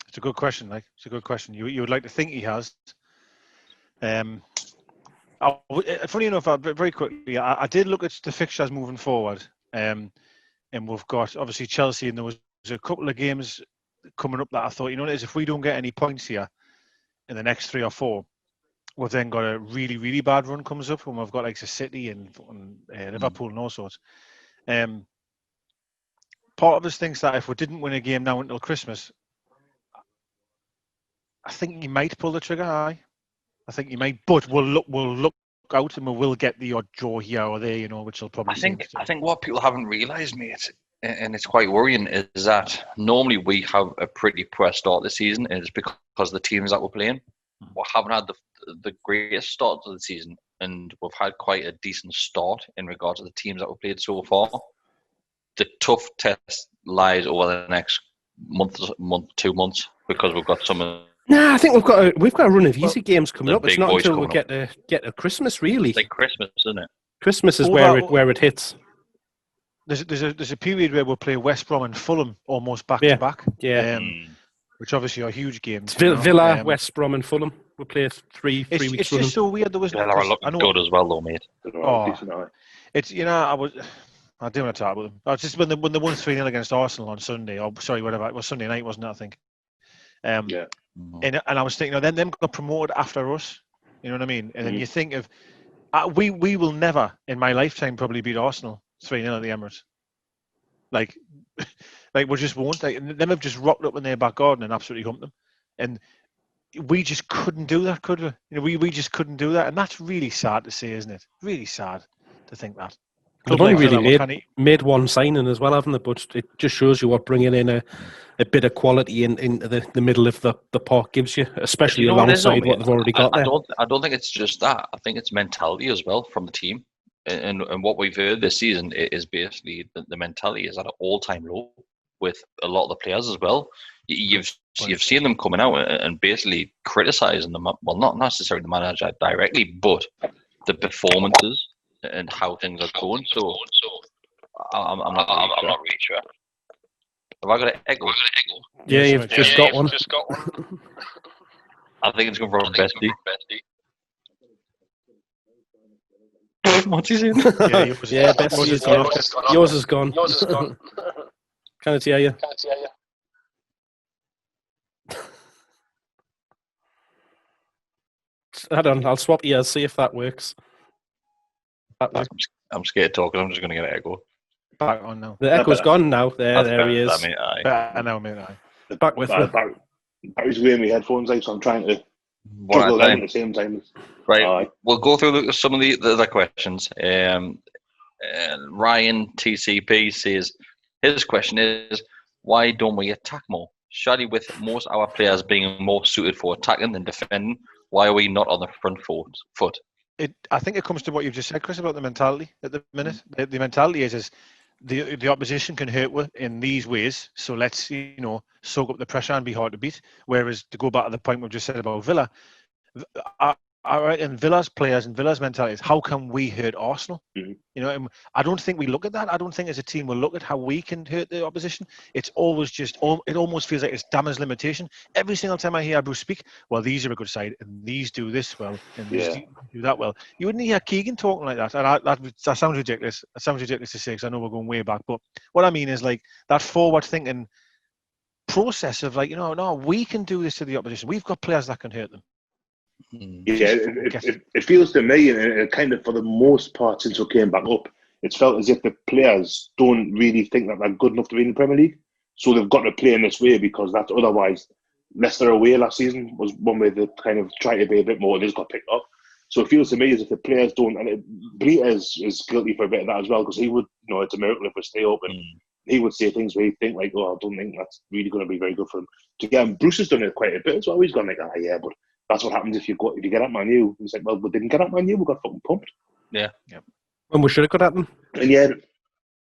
It's a good question. It's a good question. You would like to think he has. Funny enough, very quickly, I did look at the fixtures moving forward, and we've got obviously Chelsea, and there was a couple of games coming up that I thought, if we don't get any points here in the next 3 or 4, we've then got a really, really bad run comes up when we've got like City and Liverpool and all sorts. Part of us thinks that if we didn't win a game now until Christmas, I think he might pull the trigger. I think he might, but we'll look out and we will get the odd draw here or there, which will probably. I think what people haven't realised, mate, and it's quite worrying, is that normally we have a pretty poor start this season, and it's because the teams that we're playing, we haven't had the greatest start to the season, and we've had quite a decent start in regards to the teams that we've played so far. The tough test lies over the next month, 2 months, because we've got some of. Nah, I think we've got a run of easy games coming up. It's not until we get to Christmas, really. It's like Christmas, isn't it? Christmas is where it hits. There's a period where we'll play West Brom and Fulham almost back to back. Yeah. Which obviously are huge games. Villa, West Brom, and Fulham. We'll play three weeks. It's just so weird. There was. Villa are looking good as well, though, mate. It's I do want to talk about them. It's just when they won 3-0 against Arsenal on Sunday. Or sorry, whatever. It was Sunday night, wasn't it? I think. Yeah. And I was thinking, then them got promoted after us. You know what I mean? And then you think of, we will never in my lifetime probably beat Arsenal 3-0 at the Emirates. Like we just won't. Them have just rocked up in their back garden and absolutely humped them. And we just couldn't do that, could we? We just couldn't do that, and that's really sad to say, isn't it? Really sad to think that. They've only really made one signing as well, haven't they? But it just shows you what bringing in a bit of quality into the middle of the park gives you, especially alongside what they've already got there. I don't think it's just that. I think it's mentality as well from the team. And what we've heard this season is basically the mentality is at an all-time low with a lot of the players as well. You've seen them coming out and basically criticising them. Well, not necessarily the manager directly, but the performances and how things are going. So I'm not really sure. Have I got an echo? Yeah, you've just got one. I think it's going from Bestie. What's he saying? Yeah, Bestie is gone. Yours is gone. Can't hear you. Hold on, I'll swap ears, see if that works. I'm scared talking. I'm just going to get an echo. Back on now. The echo's gone now. There he is. I know, mate. Back with me. Barry's wearing my headphones out, so I'm trying to juggle them at the same time. Right. We'll go through some of the other questions. Ryan TCP says, his question is, why don't we attack more? Surely with most of our players being more suited for attacking than defending, why are we not on the front foot? I think it comes to what you've just said, Chris, about the mentality at the minute. The mentality is the opposition can hurt us in these ways, so let's soak up the pressure and be hard to beat. Whereas to go back to the point we've just said about Villa, I reckon Villa's players and Villa's mentality is, how can we hurt Arsenal? Mm-hmm. You know, and I don't think we look at that. I don't think as a team we'll look at how we can hurt the opposition. It's always just, it almost feels like it's damage limitation. Every single time I hear Bruce speak, well, these are a good side, and these do this well, and these do that well. You wouldn't hear Keegan talking like that. And that sounds ridiculous. That sounds ridiculous to say, because I know we're going way back. But what I mean is, like, that forward thinking process of, like, you know, no, we can do this to the opposition. We've got players that can hurt them. Yeah, it feels to me, and kind of for the most part since we came back up, it's felt as if the players don't really think that they're good enough to be in the Premier League. So they've got to play in this way, because that's otherwise, Leicester away last season was one way they kind of try to be a bit more, and they just got picked up. So it feels to me as if the players don't, and Brita is guilty for a bit of that as well, because he would, you know, it's a miracle if we stay open. He would say things where he'd think like, oh, I don't think that's really going to be very good for him. To get him, Bruce has done it quite a bit as well. He's gone like, yeah, but that's what happens if you get at Man U. It's like, well, we didn't get at Man U, we got fucking pumped. Yeah. And we should have got at them. And yeah,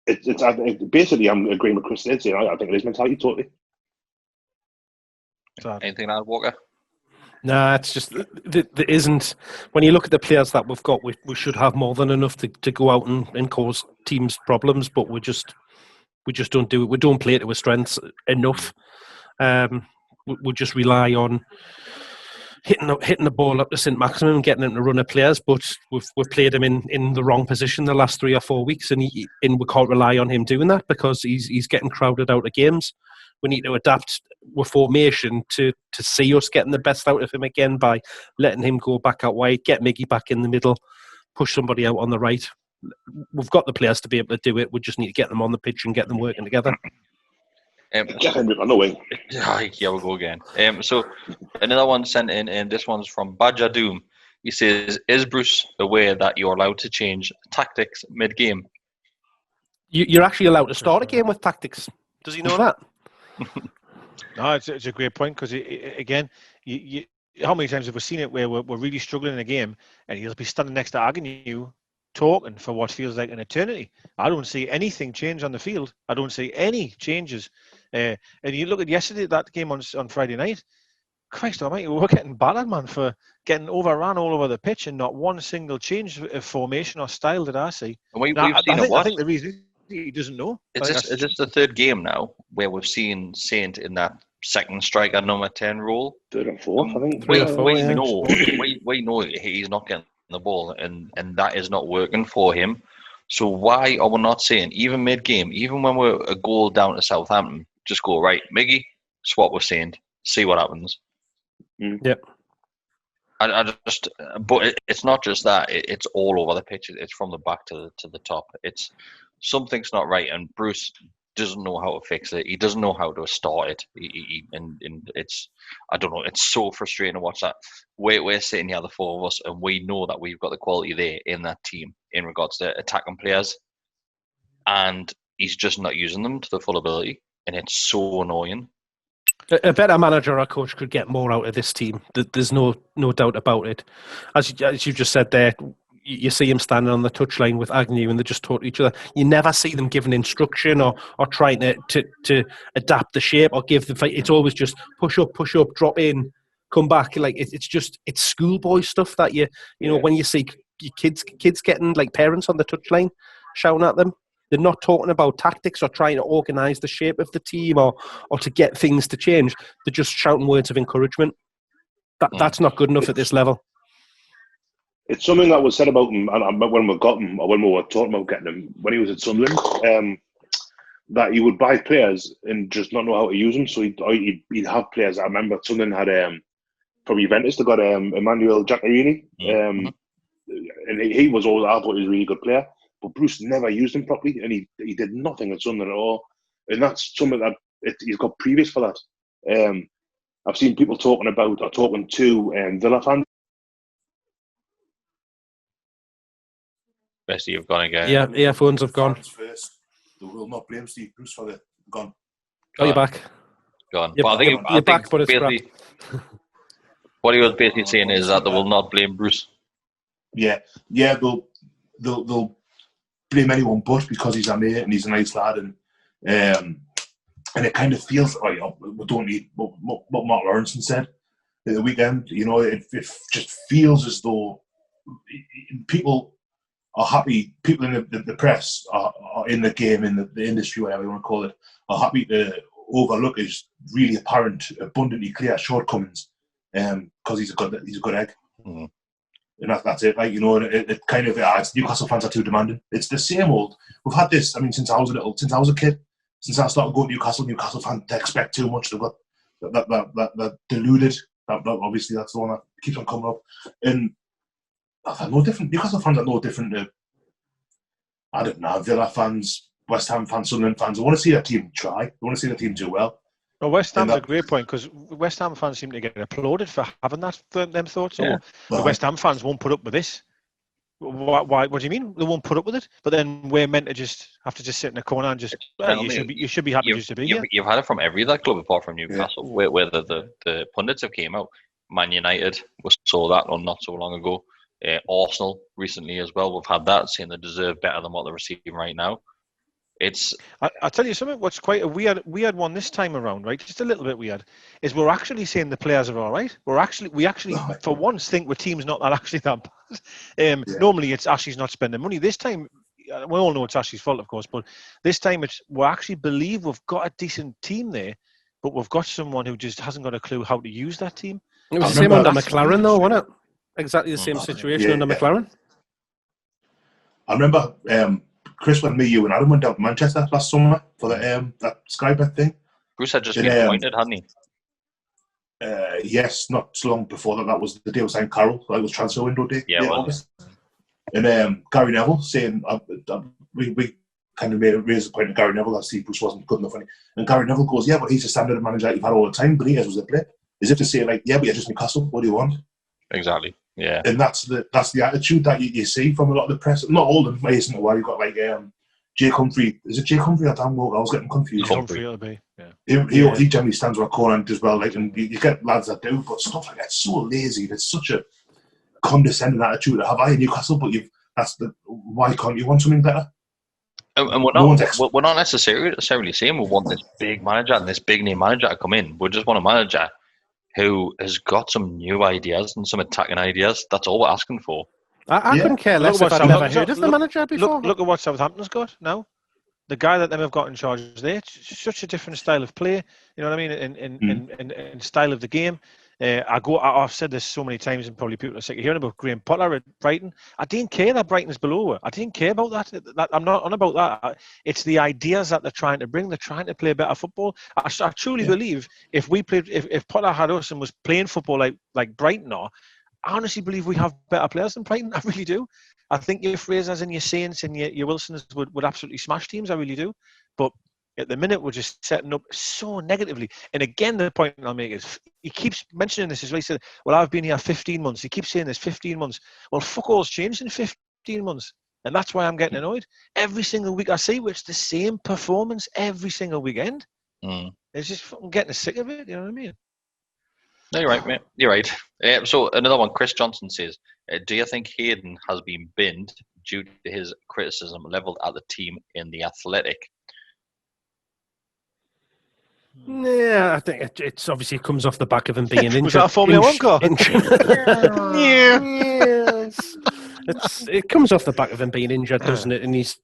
it's basically, I'm agreeing with Chris Sid's. I think it is mentality totally. Anything else, Walker? Nah, it's just there isn't. When you look at the players that we've got, we should have more than enough to go out and cause teams problems, but we just don't do it. We don't play it to our strengths enough. We just rely on hitting the ball up to St. Maximum and getting them to run at players, but we've played him in the wrong position the last 3 or 4 weeks, and we can't rely on him doing that because he's getting crowded out of games. We need to adapt with formation to see us getting the best out of him again by letting him go back out wide, get Miggy back in the middle, push somebody out on the right. We've got the players to be able to do it. We just need to get them on the pitch and get them working together. Here we go again. So another one sent in, and this one's from Badger Doom. He says, is Bruce aware that you're allowed to change tactics mid-game? You're actually allowed to start a game with tactics. Does he know that? No, it's a great point, because again, how many times have we seen it where we're really struggling in a game and he'll be standing next to Agnew talking for what feels like an eternity. I don't see anything change on the field. I don't see any changes. And you look at that game on Friday night, Christ almighty, we were getting battered, man, for getting overrun all over the pitch and not one single change of formation or style that I see. I think the reason he doesn't know. Is this the third game now where we've seen Saint in that second striker number 10 role? Third and fourth, I think. We know he's not getting the ball, and that is not working for him. So why are we not saying, even mid-game, even when we're a goal down to Southampton, just go, right, Miggy, swap with Saint, see what happens. Yep. But it's not just that. It's all over the pitch. It's from the back to the top. It's something's not right, and Bruce doesn't know how to fix it. He doesn't know how to start it. And it's, I don't know. It's so frustrating to watch that. We're sitting here, the four of us, and we know that we've got the quality there in that team in regards to attacking players, and he's just not using them to the full ability, and it's so annoying. A better manager or coach could get more out of this team. There's no doubt about it. As you just said there, you see him standing on the touchline with Agnew and they just talk to each other. You never see them giving instruction or trying to adapt the shape or give the fight. It's always just push up, drop in, come back. Like it's schoolboy stuff that you know when you see your kids getting like parents on the touchline shouting at them. They're not talking about tactics or trying to organise the shape of the team or to get things to change. They're just shouting words of encouragement. That's not good enough at this level. It's something that was said about him when we got him, or when we were talking about getting him, when he was at Sunderland, that he would buy players and just not know how to use them. So he'd have players. I remember Sunderland had, from Juventus, they got Emmanuel Giaccherini, and he was always, I thought he was a really good player. But Bruce never used him properly, and he did nothing at Sunderland at all. And that's something that he's got previous for that. I've seen people talking to Villa fans. Bessie, you've gone again. Yeah, earphones have gone. First, they will not blame Steve Bruce for it. Gone. Oh, you're back. Gone. You're back, but it's basically what he was basically saying is that they will not blame Bruce. Yeah, they'll blame anyone but because he's a mate and he's a nice lad, and it kind of feels like we don't need what Mark Lawrenson said. at the weekend. You know, it just feels as though people are happy. People in the press are in the game, in the industry, whatever you want to call it, are happy to overlook his really apparent, abundantly clear shortcomings, because he's a good egg. Mm-hmm. And that's it. Like, you know, it kind of adds. Newcastle fans are too demanding. It's the same old. We've had this. I mean, since I was a kid, since I started going to Newcastle fans, they expect too much. They've got that deluded. That obviously that's the one that keeps on coming up. And no different. Newcastle fans are no different to, I don't know, Villa fans, West Ham fans, Sunderland fans. I want to see their team try. I want to see their team do well. Well, West Ham's a great point, because West Ham fans seem to get applauded for having them thoughts. Yeah. The West Ham fans won't put up with this. Why? What do you mean? They won't put up with it? But then we're meant to just have to sit in a corner and just. You should be happy just to be here. You've had it from every other club apart from Newcastle, where the pundits have came out. Man United, we saw that not so long ago. Arsenal recently as well. We've had that, saying they deserve better than what they're receiving right now. I'll tell you something. What's quite a weird one this time around, right? Just a little bit weird. Is we're actually saying the players are all right. We actually for once think we're team's not that actually that bad. Normally it's Ashley's not spending money. This time, we all know it's Ashley's fault, of course. But this time we actually believe we've got a decent team there, but we've got someone who just hasn't got a clue how to use that team. It was the same under McLaren, though, wasn't it? Exactly the same situation under McLaren. I remember. Chris, when me, you, and Adam went down to Manchester last summer for that Sky Bet thing. Bruce had just been appointed, hadn't he? Yes, not so long before that. That was the day we signed Carroll. That was transfer window day. Yeah, August. And Gary Neville saying, we kind of raised the point to Gary Neville that Steve Bruce wasn't good enough. And Gary Neville goes, yeah, but he's a standard manager you've had all the time. Benitez was a blip. As if to say, like, yeah, but you're just Newcastle. What do you want? Exactly. Yeah. And that's the attitude that you see from a lot of the press. Not all of them, isn't it? Where you've got like Jake Humphrey. Is it Jake Humphrey or Dan Walker? I was getting confused. Humphrey it'll be. Yeah. He generally stands on a corner and does well. Like, and you get lads that do, but stuff like that's so lazy. It's such a condescending attitude to have. I in Newcastle, but why can't you want something better? And we're not necessarily saying we want this big manager and this big name manager to come in. We just want a manager who has got some new ideas and some attacking ideas. That's all we're asking for. I couldn't care less if I'd never heard of the manager before. Look at what Southampton's got now. The guy that them have got in charge there, such a different style of play. You know what I mean? In style of the game. I've said this so many times, and probably people are sick of hearing about Graham Potter at Brighton. I didn't care that Brighton's below her. I didn't care about that. I'm not on about that. It's the ideas that they're trying to bring. They're trying to play better football. I truly believe if Potter had us and was playing football like Brighton are, I honestly believe we have better players than Brighton. I really do. I think your Frasers and your Saints and your Wilsons would absolutely smash teams. I really do. But at the minute, we're just setting up so negatively. And again, the point I'll make is, he keeps mentioning this as well. He said, well, I've been here 15 months. He keeps saying this, 15 months. Well, fuck all's changed in 15 months. And that's why I'm getting annoyed. Every single week I see it's the same performance every single weekend. It's just fucking getting sick of it. You know what I mean? No, you're right, mate. You're right. So another one, Chris Johnson says, do you think Hayden has been binned due to his criticism levelled at the team in The Athletic? Yeah, I think it's obviously comes off the back of him being injured. Was that a Formula 1 car? Yes. It comes off the back of him being injured, doesn't it? And he's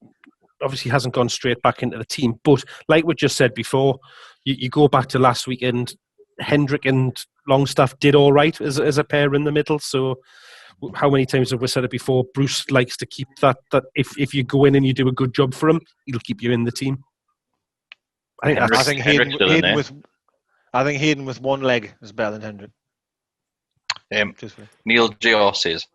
obviously hasn't gone straight back into the team. But like we just said before, you go back to last weekend, Hendrick and Longstaff did all right as a pair in the middle. So how many times have we said it before? Bruce likes to keep that if you go in and you do a good job for him, he'll keep you in the team. I think Hayden with one leg is better than Hendrick. Neil J.R. says,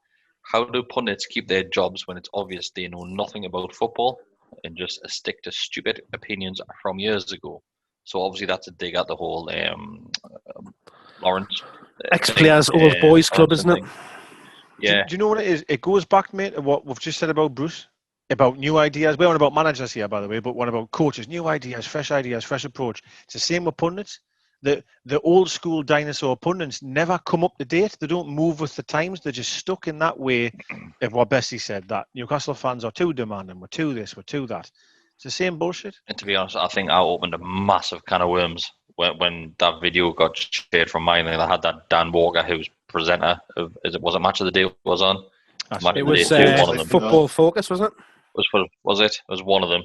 how do pundits keep their jobs when it's obvious they know nothing about football and just stick to stupid opinions from years ago? So obviously that's a dig at the whole Lawrence. Ex-players, old boys club, isn't it? Yeah. Do you know what it is? It goes back, mate, to what we've just said about Bruce. About new ideas. We're on about managers here, by the way, but one about coaches. New ideas, fresh approach. It's the same with pundits. The old school dinosaur pundits never come up to date. They don't move with the times. They're just stuck in that way of what Bessie said, that Newcastle fans are too demanding. We're too this, we're too that. It's the same bullshit. And to be honest, I think I opened a massive can of worms when that video got shared from mine, and I had that Dan Walker, who's presenter of, was it Match of the Day was on? It was Football Focus, wasn't it? Was it? It was one of them.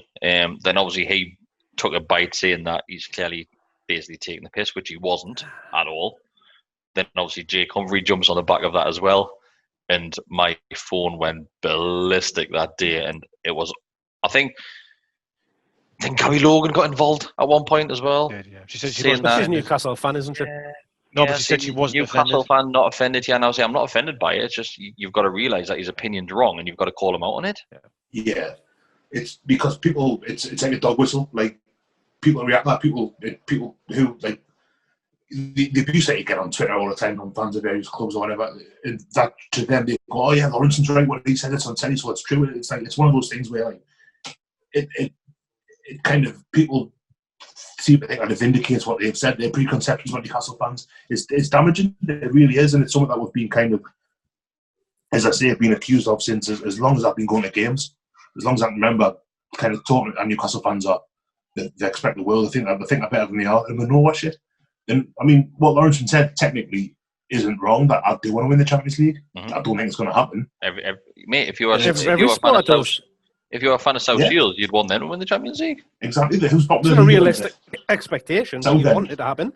Then obviously he took a bite saying that he's clearly basically taking the piss, which he wasn't at all. Then obviously Jake Humphrey jumps on the back of that as well, and my phone went ballistic that day, and it was, I think Gary Logan got involved at one point as well. Yeah. She said she's a Newcastle fan, isn't she? No, but she said she wasn't Newcastle offended. fan, not offended. Yeah, and I was saying I'm not offended by it. It's just you've got to realise that his opinion's wrong, and you've got to call him out on it. Yeah, it's because people. It's like a dog whistle. Like people react like people who like the abuse that you get on Twitter all the time from fans of various clubs or whatever. And that to them they go, "Oh yeah, Lawrenson's right. What he said, it's on telly, so it's true." It's like it's one of those things where like it kind of people seem to think that it vindicates what they've said. Their preconceptions about Newcastle fans is damaging. It really is, and it's something that we've been kind of, as I say, been accused of since as long as I've been going to games. As long as I can remember, kind of talking to Newcastle fans are they expect the world. They think they're better than they are, and we know what shit. And I mean, what Lawrenson said technically isn't wrong. That I do want to win the Champions League. I don't think it's going to happen. Mate, if you were a fan of South Shields, you'd want them to win the Champions League. Exactly. Who's it's a realistic expectation. You want it to happen.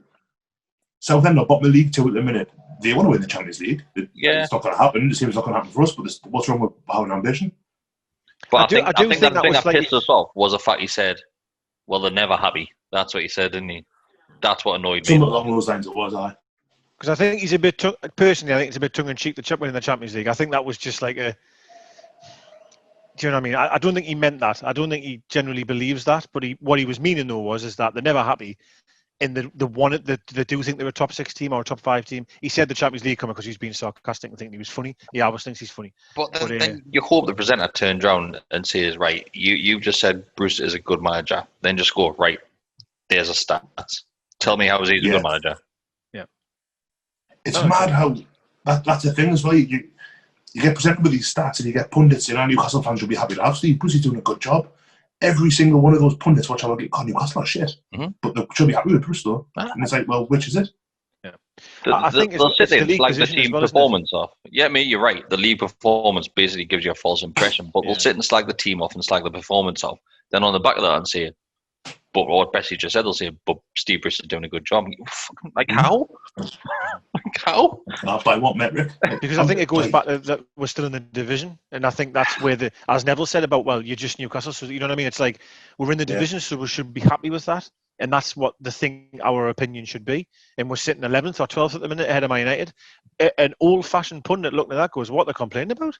Southend are bottom of League 2 at the minute. They want to win the Champions League. It's not going to happen. The same as not going to happen for us. But what's wrong with having ambition? But I think the thing that pissed us off was the fact he said, "Well, they're never happy." That's what he said, didn't he? That's what annoyed me. Something along those lines it was, because I think he's a bit personally. I think it's a bit tongue in cheek the winning the Champions League. I think that was just like a. Do you know what I mean? I don't think he meant that. I don't think he generally believes that. But what he was meaning though is that they're never happy, and they do think they're a top 6 team or a top 5 team. He said the Champions League coming because he's being sarcastic and thinking he was funny. He always thinks he's funny. But then you hope the presenter turns around and says, "Right, you just said Bruce is a good manager." Then just go, "Right, there's a stats. Tell me how he's a good manager." Yeah, it's mad how that's the thing as well. You get presented with these stats and you get pundits, Newcastle fans will be happy to have Steve Bruce. He's doing a good job. Every single one of those pundits watch how I get, "God, Newcastle are shit." But they should be happy with Bruce though. And it's like, well, which is it? Yeah. I think they'll sit there like the team performance off. Yeah, mate, you're right. The league performance basically gives you a false impression, but they'll sit and slag the team off and slag the performance off. Then on the back of that and say, but what Bessie just said, they'll say, "But Steve Bruce is doing a good job." Like how? Like how? By what metric? Because I think it goes back to that we're still in the division, and I think that's where as Neville said about, well, you're just Newcastle, so you know what I mean. It's like we're in the division, so we should be happy with that, and that's what our opinion should be. And we're sitting 11th or 12th at the minute ahead of Man United. An old-fashioned pundit looking at that goes, "What they're complaining about?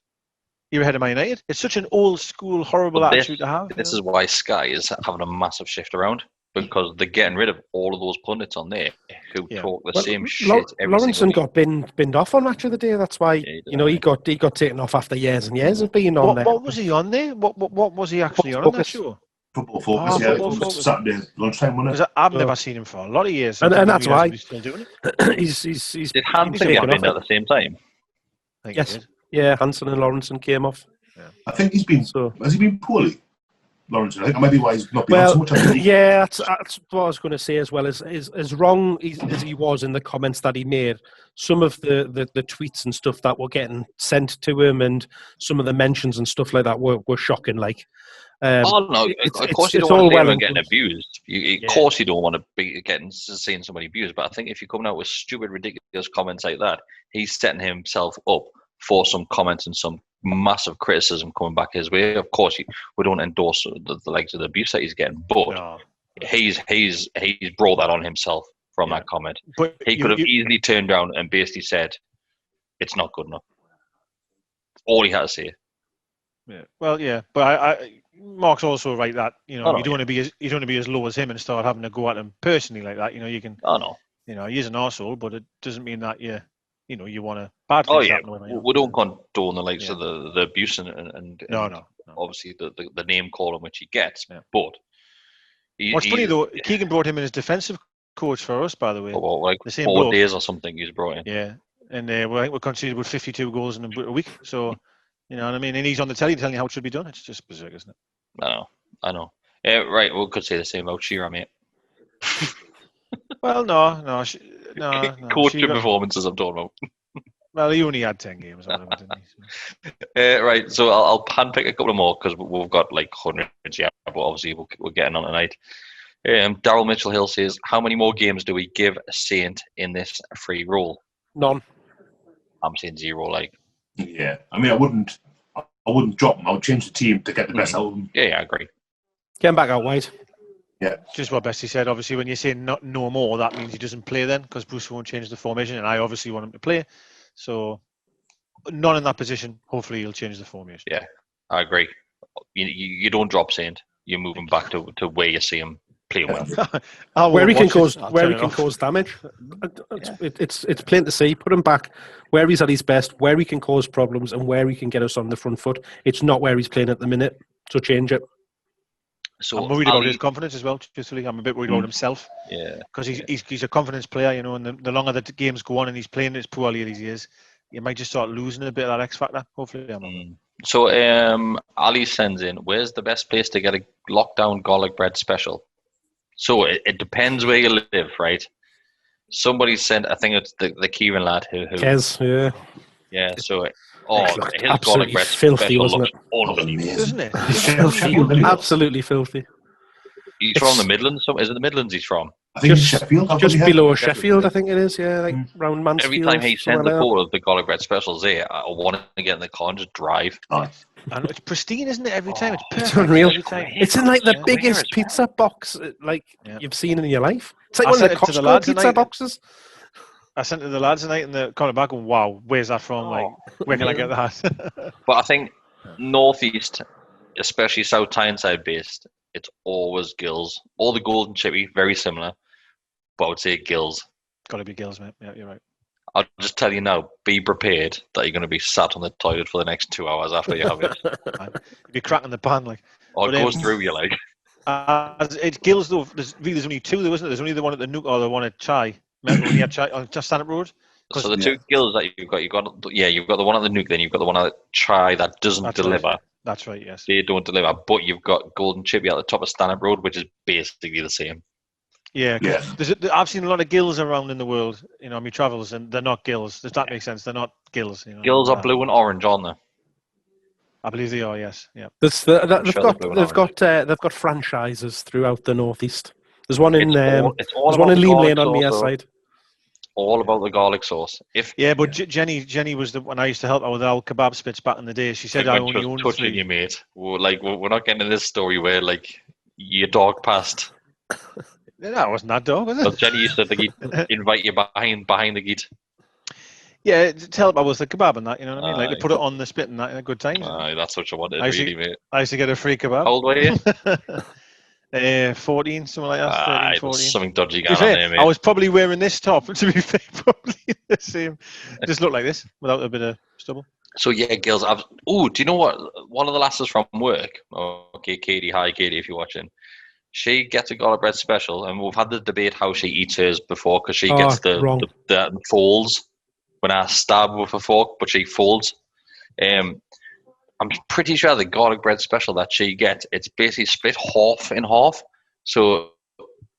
You're ahead of Man United." It's such an old school, horrible attitude to have. This is why Sky is having a massive shift around, because they're getting rid of all of those pundits on there who talk the same shit. Lawrenson got binned off on Match of the Day. That's why he got taken off after years and years of being on there. What was he on there? What was he actually on that show? Football Focus, Football Focus. Saturday lunchtime, wasn't it? I've never seen him for a lot of years, and that's why he's still doing it. He's Did Hansen get binned at the same time? Yes. Yeah, Hansen and Lawrenson came off. Yeah. I think has he been poorly, Lawrenson? I think maybe why he's not been on so much. Yeah, that's what I was going to say as well. As wrong as he was in the comments that he made, some of the tweets and stuff that were getting sent to him, and some of the mentions and stuff like that were shocking. Like, of course you don't want to be getting abused. Of course you don't want to be seeing somebody abused. But I think if you're coming out with stupid, ridiculous comments like that, he's setting himself up for some comments and some massive criticism coming back his way. Of course, we don't endorse the likes of the abuse that he's getting, but he's brought that on himself from that comment. But he could have easily turned around and basically said, "It's not good enough." All he had to say. Yeah. Well, yeah, but Mark's also right that you don't want to be as low as him and start having to go at him personally like that. You can. Oh no. He's an arsehole, but it doesn't mean that you want to bad things happen with him. We don't condone the likes of the abuse and no. Obviously the name calling which he gets, but what's funny though, Keegan brought him in as defensive coach for us, by the way. Like the same 4 days or something he's brought in. Yeah, and I think we conceded with 52 goals in a week, so you know what I mean. And he's on the telly telling you how it should be done. It's just berserk, isn't it? I know. Right, we could say the same about Shearer, mate. Well, no. Coaching performances I'm talking about. Well, he only had 10 games or whatever, didn't he? Right, so I'll handpick a couple more because we've got like hundreds, yeah, but obviously we're getting on tonight. Daryl Mitchell-Hill says, how many more games do we give a Saint in this free roll? None. I'm saying 0, like. Yeah, I mean, I wouldn't drop him. I would change the team to get the best out of him. Yeah, I agree. Get him back out wide. Yeah. Just what Bessie said. Obviously, when you say no more, that means he doesn't play then, because Bruce won't change the formation, and I obviously want him to play. So, none in that position. Hopefully, he'll change the formation. Yeah, I agree. You don't drop Saint. You move him back to where you see him playing well. Where he can cause damage. It's plain to see. Put him back where he's at his best, where he can cause problems, and where he can get us on the front foot. It's not where he's playing at the minute. So change it. So I'm worried about his confidence as well. Truthfully, I'm a bit worried about himself. Yeah, because he's a confidence player, you know, and the longer the games go on and he's playing as poorly as he is, you might just start losing a bit of that X factor. Hopefully, I'm not. So Ali sends in, where's the best place to get a lockdown garlic bread special? So it depends where you live, right? Somebody sent, I think it's the Kieran lad who Kez, yeah. Yeah, so his absolutely garlic bread filthy, special wasn't looks it? unbelievable. Isn't it? Filthy. Absolutely filthy. He's from the Midlands. Is it the Midlands he's from? I think it's Sheffield. Just below Sheffield, I think it is. Yeah, like round Mansfield. Every time he sends a photo of the garlic bread specials there, I want to get in the car and just drive. And it's pristine, isn't it? Every time it's perfect. It's unreal. Every time. It's in like the biggest pizza box you've seen in your life. It's like one of the Costco pizza boxes. I sent it to the lads tonight, and they're coming back and wow, where's that from? Like, where can I get that? But I think Northeast, especially South Tyneside based, it's always Gills. All the golden chippy, very similar, but I would say Gills. Got to be Gills, mate. Yeah, you're right. I'll just tell you now, be prepared that you're going to be sat on the toilet for the next 2 hours after you have it. You'd be cracking the pan, like. Or it goes through you, like. It's Gills, though. There's only two, though, isn't there? There's only the one at the Nuke or the one at Chai. Remember when you had Chai on just Stanhope Road? So the two Gills that you've got you've got the one at the Nuke, then you've got the one at Chai that doesn't deliver. Right. That's right, yes. They don't deliver, but you've got Golden Chippy at the top of Stanhope Road, which is basically the same. Yeah. I've seen a lot of Gills around in the world, you know, on my travels, and they're not Gills. Does that make sense? They're not Gills. You know? Gills are blue and orange, aren't they? I believe they are, yes. Yeah. They've got franchises throughout the Northeast. There's one in Leam Lane on my side. All about the garlic sauce. But Jenny was the one I used to help her with our kebab spits back in the day. She said I only owned touching you, mate. We're not getting into this story where like your dog passed. That wasn't that dog, was it? So Jenny used to invite you behind the gate. Yeah, to help her with the kebab and that, you know what I mean? Like, they put it on the spit and that in a good time. That's what you wanted, mate. I used to get a free kebab. How old were you? 14, something like that. 13, 14. Something dodgy going on there, mate. I was probably wearing this top, to be fair, probably the same. Just look like this, without a bit of stubble. So, yeah, girls, do you know what? One of the lasses from work, okay, Katie, hi, Katie, if you're watching, she gets a garlic bread special, and we've had the debate how she eats hers before, because she gets the folds when I stab with a fork, but she folds. I'm pretty sure the garlic bread special that she gets, it's basically split half in half. So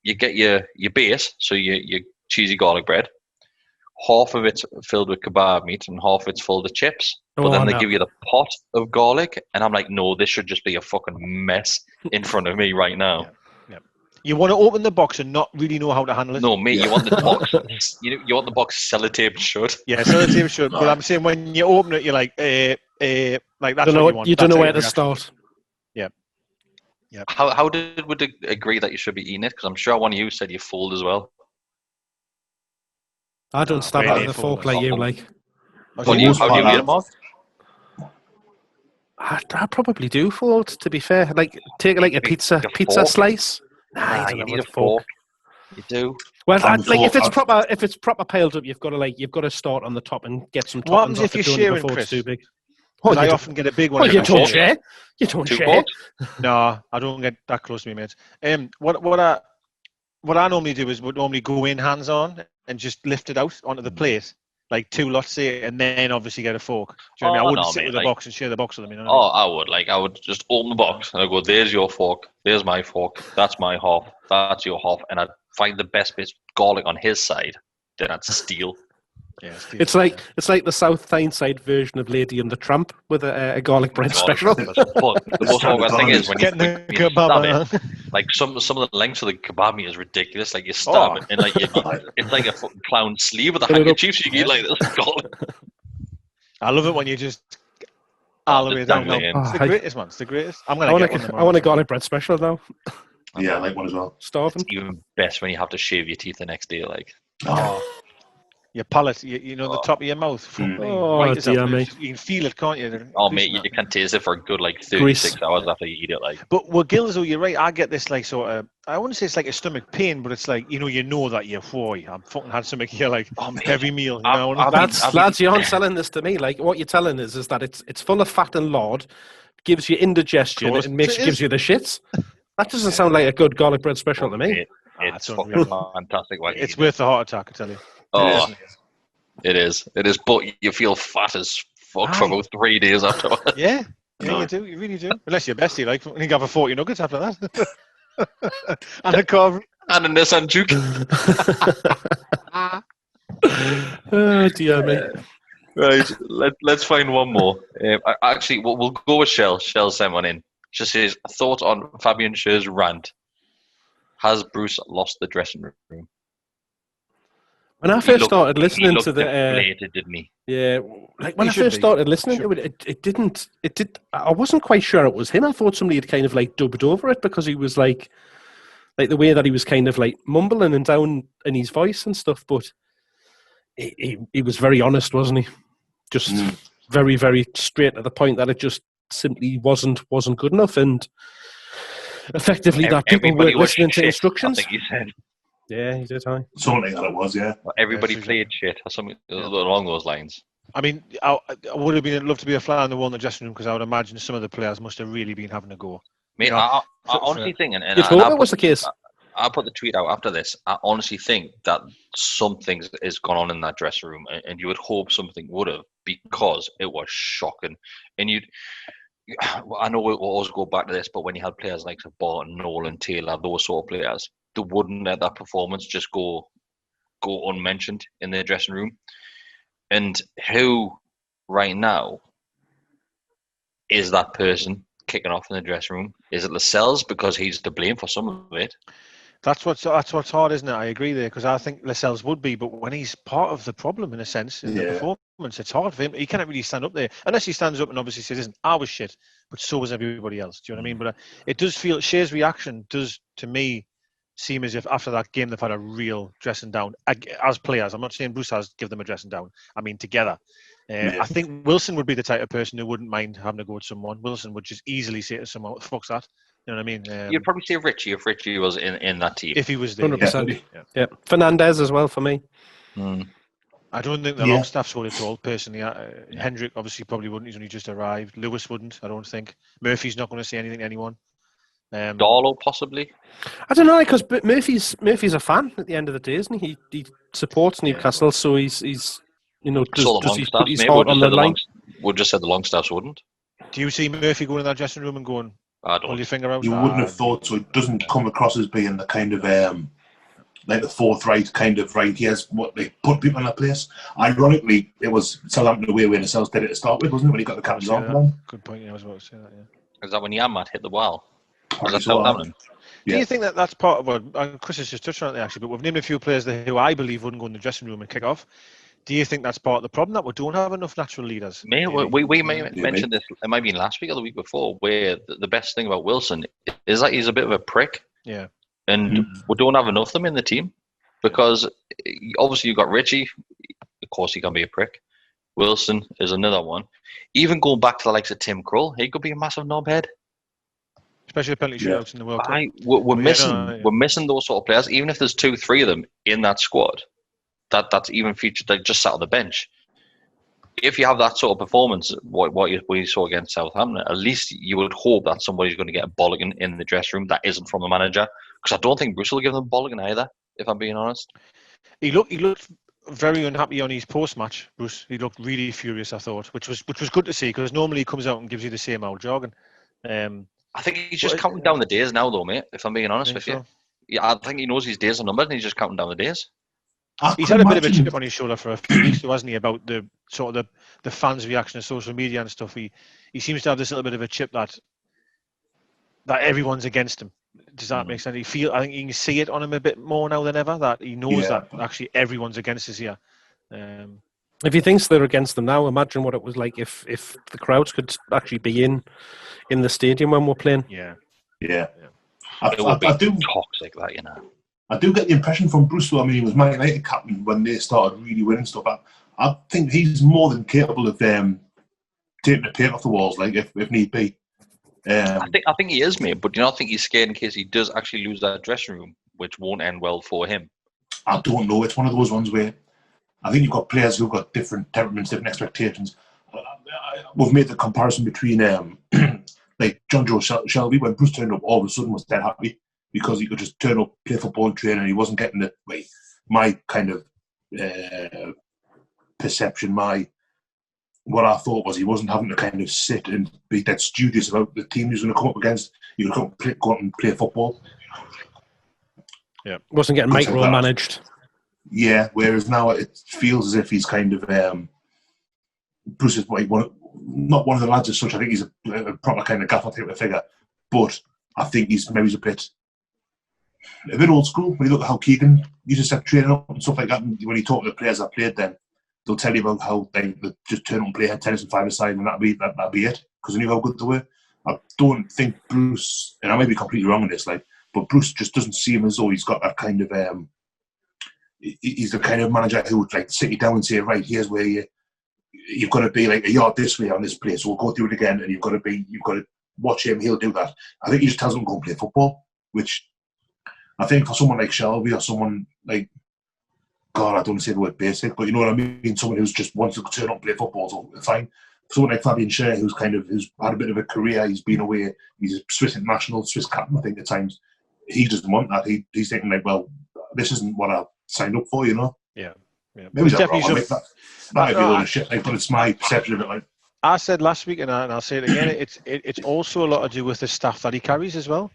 you get your base, so your cheesy garlic bread. Half of it's filled with kebab meat and half of it's filled with chips. But then they give you the pot of garlic, and I'm like, no, this should just be a fucking mess in front of me right now. Yeah. You want to open the box and not really know how to handle it? No, mate, you want the box. You want the box sellotaped shut. Yeah, sellotaped shut. But I'm saying when you open it, you're like, like that's what you want. You don't know where to start. Yeah. How would they agree that you should be eating it? Because I'm sure one of you said you fold as well. I don't stab it with a fork like you, like. How do you eat them off? I probably do fold, to be fair. Like, take like a pizza slice. Nah, you need a fork. You do. Well, if it's proper piled up, you've got to start on the top and get some toppings. What happens if you're sharing, Chris? It's too big. I often get a big one. Well, you don't share. You don't share. No, I don't get that close to me, mate. What I normally do is would normally go in hands on and just lift it out onto the plate Like 2 lots there, and then obviously get a fork. Do you know what I mean? I wouldn't sit with the box and share the box with them. You know what I mean? I would just open the box and I go, there's your fork, there's my fork, that's my half, that's your half, and I'd find the best bit of garlic on his side. Then I'd steal. Yeah, it's like the South Tyneside version of Lady and the Tramp with a garlic bread special. But the most awkward thing is when you stab it, like some of the lengths of the kebab meat is ridiculous. Like you stab it and like it's like a fucking clown sleeve with a handkerchief. So you get like this garlic. I love it when you just all the way down. It's the greatest, man. It's the greatest. I want a garlic bread special now. Yeah, I like one as well. Starving. It's even best when you have to shave your teeth the next day. Like, your palate, you know, the top of your mouth. Dear me. You can feel it, can't you? Oh, mate, you can taste it for a good 36 hours after you eat it. Like, but with gills, though, you're right. I get this I wouldn't say it's like a stomach pain, but it's like you know that I'm fucking had stomach here, like every meal. Lads, you aren't selling this to me. Like what you're telling is that it's full of fat and lard, gives you indigestion, and gives you the shits. That doesn't sound like a good garlic bread special to me. It's fucking fantastic. It's worth the heart attack, I tell you. Oh, it is. But you feel fat as fuck for about 3 days afterwards. Yeah, you do. You really do. Unless you're bestie, like, you can have a 40 nuggets after that. And a carve. And a Nissan Juke. Oh, dear me. Right, let's find one more. Actually, we'll go with Shell. Shell sent one in. She says, thought on Fabian Schär's rant. Has Bruce lost the dressing room? When I first started listening to the, deflated, didn't he? Yeah, like when I first started listening to it, it didn't. I wasn't quite sure it was him. I thought somebody had kind of like dubbed over it because he was like the way that he was kind of like mumbling and down in his voice and stuff. But he was very honest, wasn't he? Just very, very straight to the point that it just simply wasn't good enough, and effectively that people weren't listening to instructions. I think he said. Yeah, he did. Something that it was, yeah. Everybody played shit or something along those lines. I mean, I would have loved to be a fly on the wall in the dressing room because I would imagine some of the players must have really been having a go. Mate, I honestly think, and you'd hope it was the case. I'll put the tweet out after this. I honestly think that something is gone on in that dressing room, and you would hope something would have, because it was shocking. And I know we'll always go back to this, but when you had players like Barton, Nolan, Taylor, those sort of players, they wouldn't let that performance just go unmentioned in their dressing room. And who right now is that person kicking off in the dressing room? Is it Lascelles, because he's to blame for some of it? That's what's hard, isn't it? I agree there, because I think Lascelles would be, but when he's part of the problem in a sense in the performance, it's hard for him. He can't really stand up there unless he stands up and obviously says, "Listen, I was shit, but so was everybody else." Do you know what I mean? But it does feel Schär's reaction does to me seem as if after that game they've had a real dressing down as players. I'm not saying Bruce has give them a dressing down. I mean together. I think Wilson would be the type of person who wouldn't mind having to go with someone. Wilson would just easily say to someone, "Fuck that." You know what I mean? You'd probably say Richie if Richie was in that team. If he was there. 100%. Yeah. Fernandez as well for me. I don't think the long staff's would at all, personally. Hendrick obviously probably wouldn't. He's only just arrived. Lewis wouldn't, I don't think. Murphy's not going to say anything to anyone. Darlow possibly. I don't know, because Murphy's a fan at the end of the day, isn't he? He supports Newcastle, so he's does he put his heart on the line? We'll just said the Longstaffs wouldn't. Do you see Murphy going in that dressing room and going, pull your finger out? You wouldn't have thought so. It doesn't come across as being the kind of like the forthright kind of right. He has what they put people in that place. Ironically, it was Southampton away when Lascelles did it to start with, wasn't it? When he got the captain's on. Good point. I was about to say that. Yeah. Is that when Yamat hit the wall? Was that Southampton? Do you think that's part of what Chris has just touched on it actually? But we've named a few players there who I believe wouldn't go in the dressing room and kick off. Do you think that's part of the problem, that we don't have enough natural leaders? We may mention this. It might be last week or the week before, where the best thing about Wilson is that he's a bit of a prick. Yeah. And we don't have enough of them in the team, because obviously you've got Richie. Of course, he can be a prick. Wilson is another one. Even going back to the likes of Tim Krul, he could be a massive knobhead. Especially the penalty shootouts in the World Cup. We're missing those sort of players. Even if there's 2-3 of them in that squad, that's even featured, like just sat on the bench. If you have that sort of performance, what you saw against Southampton, at least you would hope that somebody's going to get a bollocking in the dressing room that isn't from the manager. Because I don't think Bruce will give them a bollocking either, if I'm being honest. He looked very unhappy on his post-match, Bruce. He looked really furious, I thought, which was good to see, because normally he comes out and gives you the same old jargon. I think he's just counting down the days now, though, mate, if I'm being honest with you. Yeah, I think he knows his days are numbered and he's just counting down the days. He's had a bit of a chip on his shoulder for a few weeks, hasn't he, about the sort of the fans' reaction to social media and stuff. He seems to have this little bit of a chip that everyone's against him. Does that make sense? I think you can see it on him a bit more now than ever, that he knows that actually everyone's against us here. If he thinks they're against them now, imagine what it was like if the crowds could actually be in the stadium when we're playing. Yeah. It would be toxic, that, you know. I do get the impression from Bruce, though, I mean, he was Man United captain when they started really winning stuff. I think he's more than capable of taking the paint off the walls, like if need be. I think he is, mate, but do you not think he's scared in case he does actually lose that dressing room, which won't end well for him? I don't know. It's one of those ones where I think you've got players who've got different temperaments, different expectations. We've made the comparison between like John Joe Shelby, when Bruce turned up, all of a sudden was dead happy because he could just turn up, play football and train, and he wasn't getting the my kind of perception, what I thought was he wasn't having to kind of sit and be dead studious about the team he was going to come up against. He would go out and play football. Yeah, wasn't getting micromanaged. Yeah, whereas now it feels as if he's kind of Bruce is not one of the lads as such. I think he's a proper kind of gaffer type of figure, but I think he's a bit old school. When you look at how Keegan used to set training up and stuff like that, and when you talk to the players that played then, they'll tell you about how they just turn up and play head tennis and five-a-side, and that'd be it, because they knew how good they were. I don't think Bruce, and I may be completely wrong on this, but Bruce just doesn't seem as though he's got that kind of. He's the kind of manager who would sit you down and say, right, here's where you've got to be like a yard this way on this place. We'll go through it again, and you've got to watch him. He'll do that. I think he just tells them to go and play football, which I think for someone like Shelby or someone like, God, I don't want to say the word basic, but you know what I mean? Someone who's just wants to turn up and play football, so fine. Someone like Fabian Schär, who's had a bit of a career, he's been away, he's a Swiss international, Swiss captain, I think, at times. He doesn't want that. He's thinking, like, well, this isn't what I signed up for, you know? Yeah. Maybe that's wrong. That might be a load of shit, but it's my perception of it. Like I said last week, and I'll say it again, it's also a lot to do with the staff that he carries as well.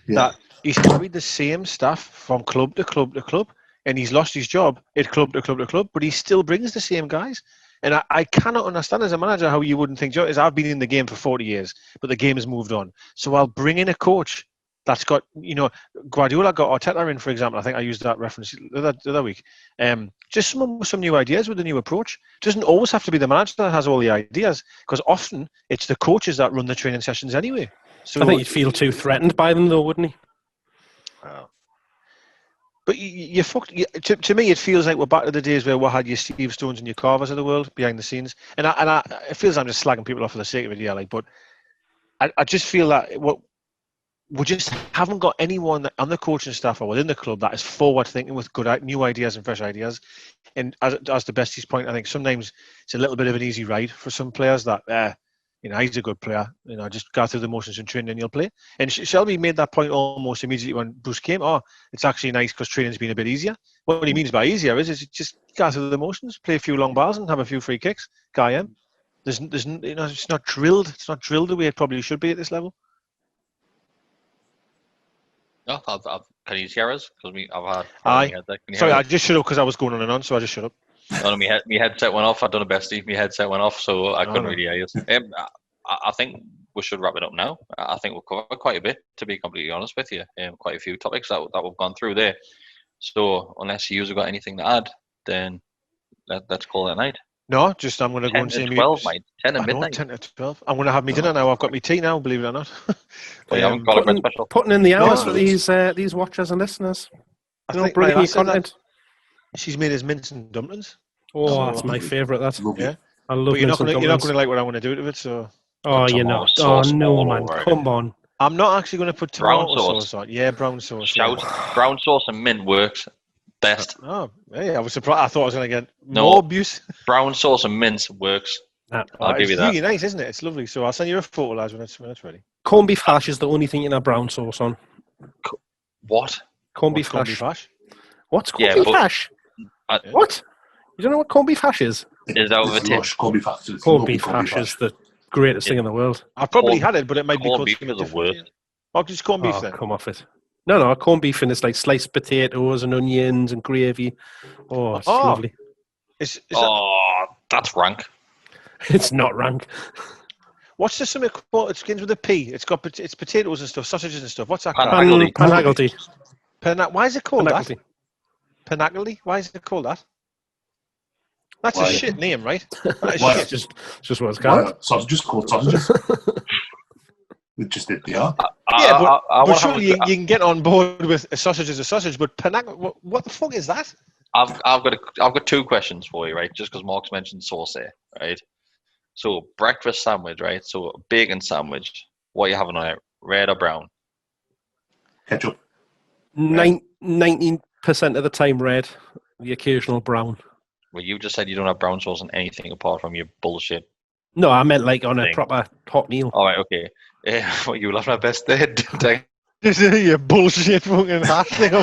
Yeah. That he's carried the same staff from club to club to club, and he's lost his job at club to club to club, but he still brings the same guys. And I cannot understand as a manager how you wouldn't think, Joe, is I've been in the game for 40 years, but the game has moved on. So I'll bring in a coach that's got, Guardiola got Arteta in, for example. I think I used that reference the other week. Just someone with some new ideas with a new approach. It doesn't always have to be the manager that has all the ideas, because often it's the coaches that run the training sessions anyway. So I think you'd feel too threatened by them, though, wouldn't he? But you're fucked. To me, it feels like we're back to the days where we had your Steve Stones and your Carvers of the world behind the scenes. And it feels I'm just slagging people off for the sake of it, but I just feel that we just haven't got anyone on the coaching staff or within the club that is forward thinking with good new ideas and fresh ideas. And as the bestie's point, I think sometimes it's a little bit of an easy ride for some players that he's a good player, just go through the motions and train and he'll play. And Shelby made that point almost immediately when Bruce came. It's actually nice because training's been a bit easier. What he means by easier is just go through the motions, play a few long balls and have a few free kicks. Guy in. It's not drilled. It's not drilled the way it probably should be at this level. No, can you hear us? Because I've had. Sorry, I just shut up because I was going on and on, so I just shut up. No, my headset went off. I've done a bestie. My headset went off, so I couldn't really hear you. I think we should wrap it up now. I think we've covered quite a bit, to be completely honest with you. Quite a few topics that we've gone through there. So unless you've got anything to add, then let's call it a night. No, just I'm going to go and see 12, mate. 10 at midnight. 10 to 12. I'm going to have my dinner now. I've got my tea now, believe it or not. But you haven't got a special. Putting in the hours for these watchers and listeners. Bringing you content. She's made us mince and dumplings. Oh, that's my favourite. That's lovely. Yeah. I love. But you're not going to like what I want to do with it. So. Oh, you're not. Oh no, man! Come on. I'm not actually going to put tomato sauce on. Yeah, brown sauce. Shout! Brown sauce and mint works best. Oh, yeah, I was surprised. I thought I was going to get more abuse. Brown sauce and mint works. I'll give you that. It's really nice, isn't it? It's lovely. So I'll send you a photo, lads, when it's ready. Corned beef hash is the only thing you can have brown sauce on. What? Corned beef hash. What's corned beef hash? What? You don't know what corned beef hash is? Is out of a It's tin. lush. Corned beef hash. It's Corned lovely beef corned hash is the greatest thing in the world. I've probably Corned- had it, but it might be corned called beef something is the different. worst. What is corned beef Oh, then? come off it. No, corned beef and it's like sliced potatoes and onions and gravy. Oh, it's lovely. Is that, Oh, that's rank. It's not rank. what's this something called? It begins with a P. It's potatoes and stuff, sausages and stuff. What's that called? Panaggledy. Panaggledy. Why is it called that? Panaggledy. Panaggledy? Why is it called that? That's Why? a shit name, right? That is Why? shit. It's just what it's called. Sausages called sausages. It just did, yeah. Yeah, but wanna surely you can get on board with a sausage is a sausage, but what the fuck is that? I've got two questions for you, right? Just because Mark's mentioned sauce here, right? So breakfast sandwich, right? So a bacon sandwich. What are you having on it? Red or brown? Ketchup. 90% of the time red, the occasional brown. Well, you just said you don't have brown sauce on anything apart from your bullshit. No, I meant like on a Thing. proper hot meal. All right, okay. What you laughing at best there? This is your bullshit fucking hash thing.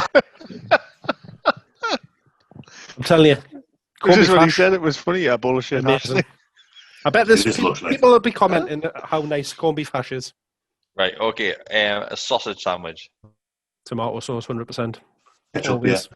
I'm telling you. This is beef what he hash, said. It was funny. Yeah, bullshit hash amazing. thing. I bet there's It is lush, like. people will be commenting how nice corned beef hash is. Right, okay. A sausage sandwich. Tomato sauce, 100%. Ketchup, Always.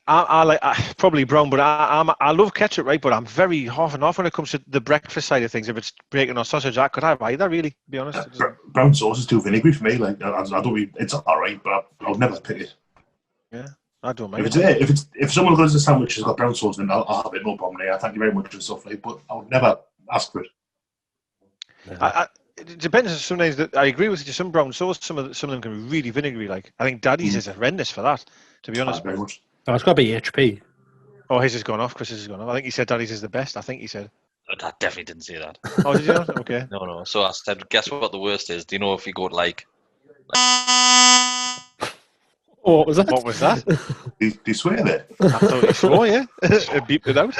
I like probably brown, but I love ketchup, right? But I'm very half and off when it comes to the breakfast side of things. If it's bacon or sausage, I could have either. Really, to be honest. Brown sauce is too vinegary for me. Like I don't really, it's all right, but I'll never pick it. Yeah, I don't mind. If someone goes to a sandwich has got brown sauce, then I'll have it, no problem. Yeah, thank you very much and stuff like. But I would never ask for it. It depends. Sometimes I agree with you. Some brown sauce, some of them can be really vinegary. Like I think Daddy's is horrendous for that. To be honest. Thank you very much. Oh, it's got to be HP. Oh, his has gone off. Chris's has gone off. I think he said Daddy's is the best. I think he said. I definitely didn't say that. Oh, did you not? Okay. No. So I said, guess what the worst is? Do you know if you go to like... Oh, what was that? What was that? Do you swear there? I thought you swore, yeah. It beeped it out.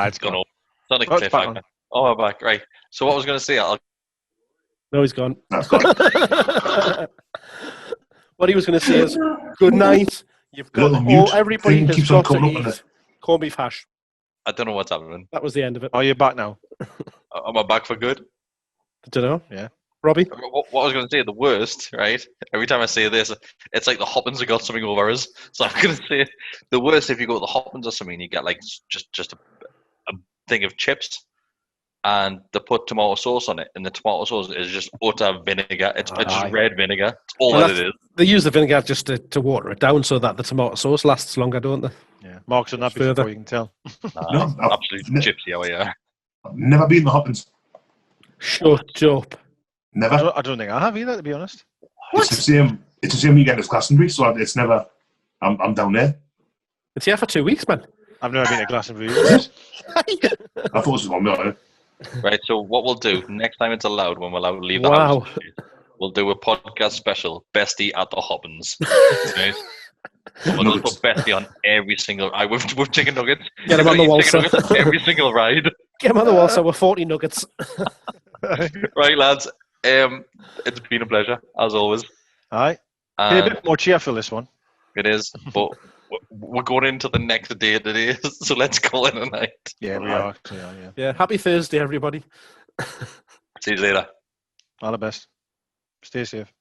It's gone gone. up. It's on a Oh, it's back cliffhanger. on. Oh, I'm back. Right. So what I was going to say, No, he's gone. That's fine. What he was going to say is, good night. You've got everybody thing has keeps on got to coming up on eat corned beef hash. I don't know what's happening. That was the end of it. Oh, you're back now. Am I back for good? I don't know. Yeah. Robbie? What I was going to say, the worst, right? Every time I say this, it's like the Hoppins have got something over us. So I'm going to say the worst if you go to the Hoppins or something, you get like just a thing of chips and they put tomato sauce on it. And the tomato sauce is just utter vinegar. It's just red vinegar. It's all that it is. They use the vinegar just to water it down so that the tomato sauce lasts longer, don't they? Yeah. Mark's on that before, you can tell. Nah, absolute gypsy, how are you? I've never been to Hoppins. Shut up. Never. I don't think I have either, to be honest. It's the same. It's the same weekend as Glastonbury, so it's never. I'm down there. It's here for 2 weeks, man. I've never been to Glastonbury. I thought it was 1 million. Right, so what we'll do next time it's allowed, when we're allowed to leave the Wow. house, we'll do a podcast special, Bestie at the Hoppins. Right? We'll just put Bestie on every single. With chicken nuggets. Get him on the wall, sir. Every single ride. Get him on the wall, so we're 40 nuggets. Right, lads. It's been a pleasure as always. All right. Be a And bit more cheerful, this one. it is, but we're going into the next day today, so let's call it a night. Yeah, we are. Actually, yeah. Yeah, happy Thursday, everybody. See you later. All the best. Stay safe.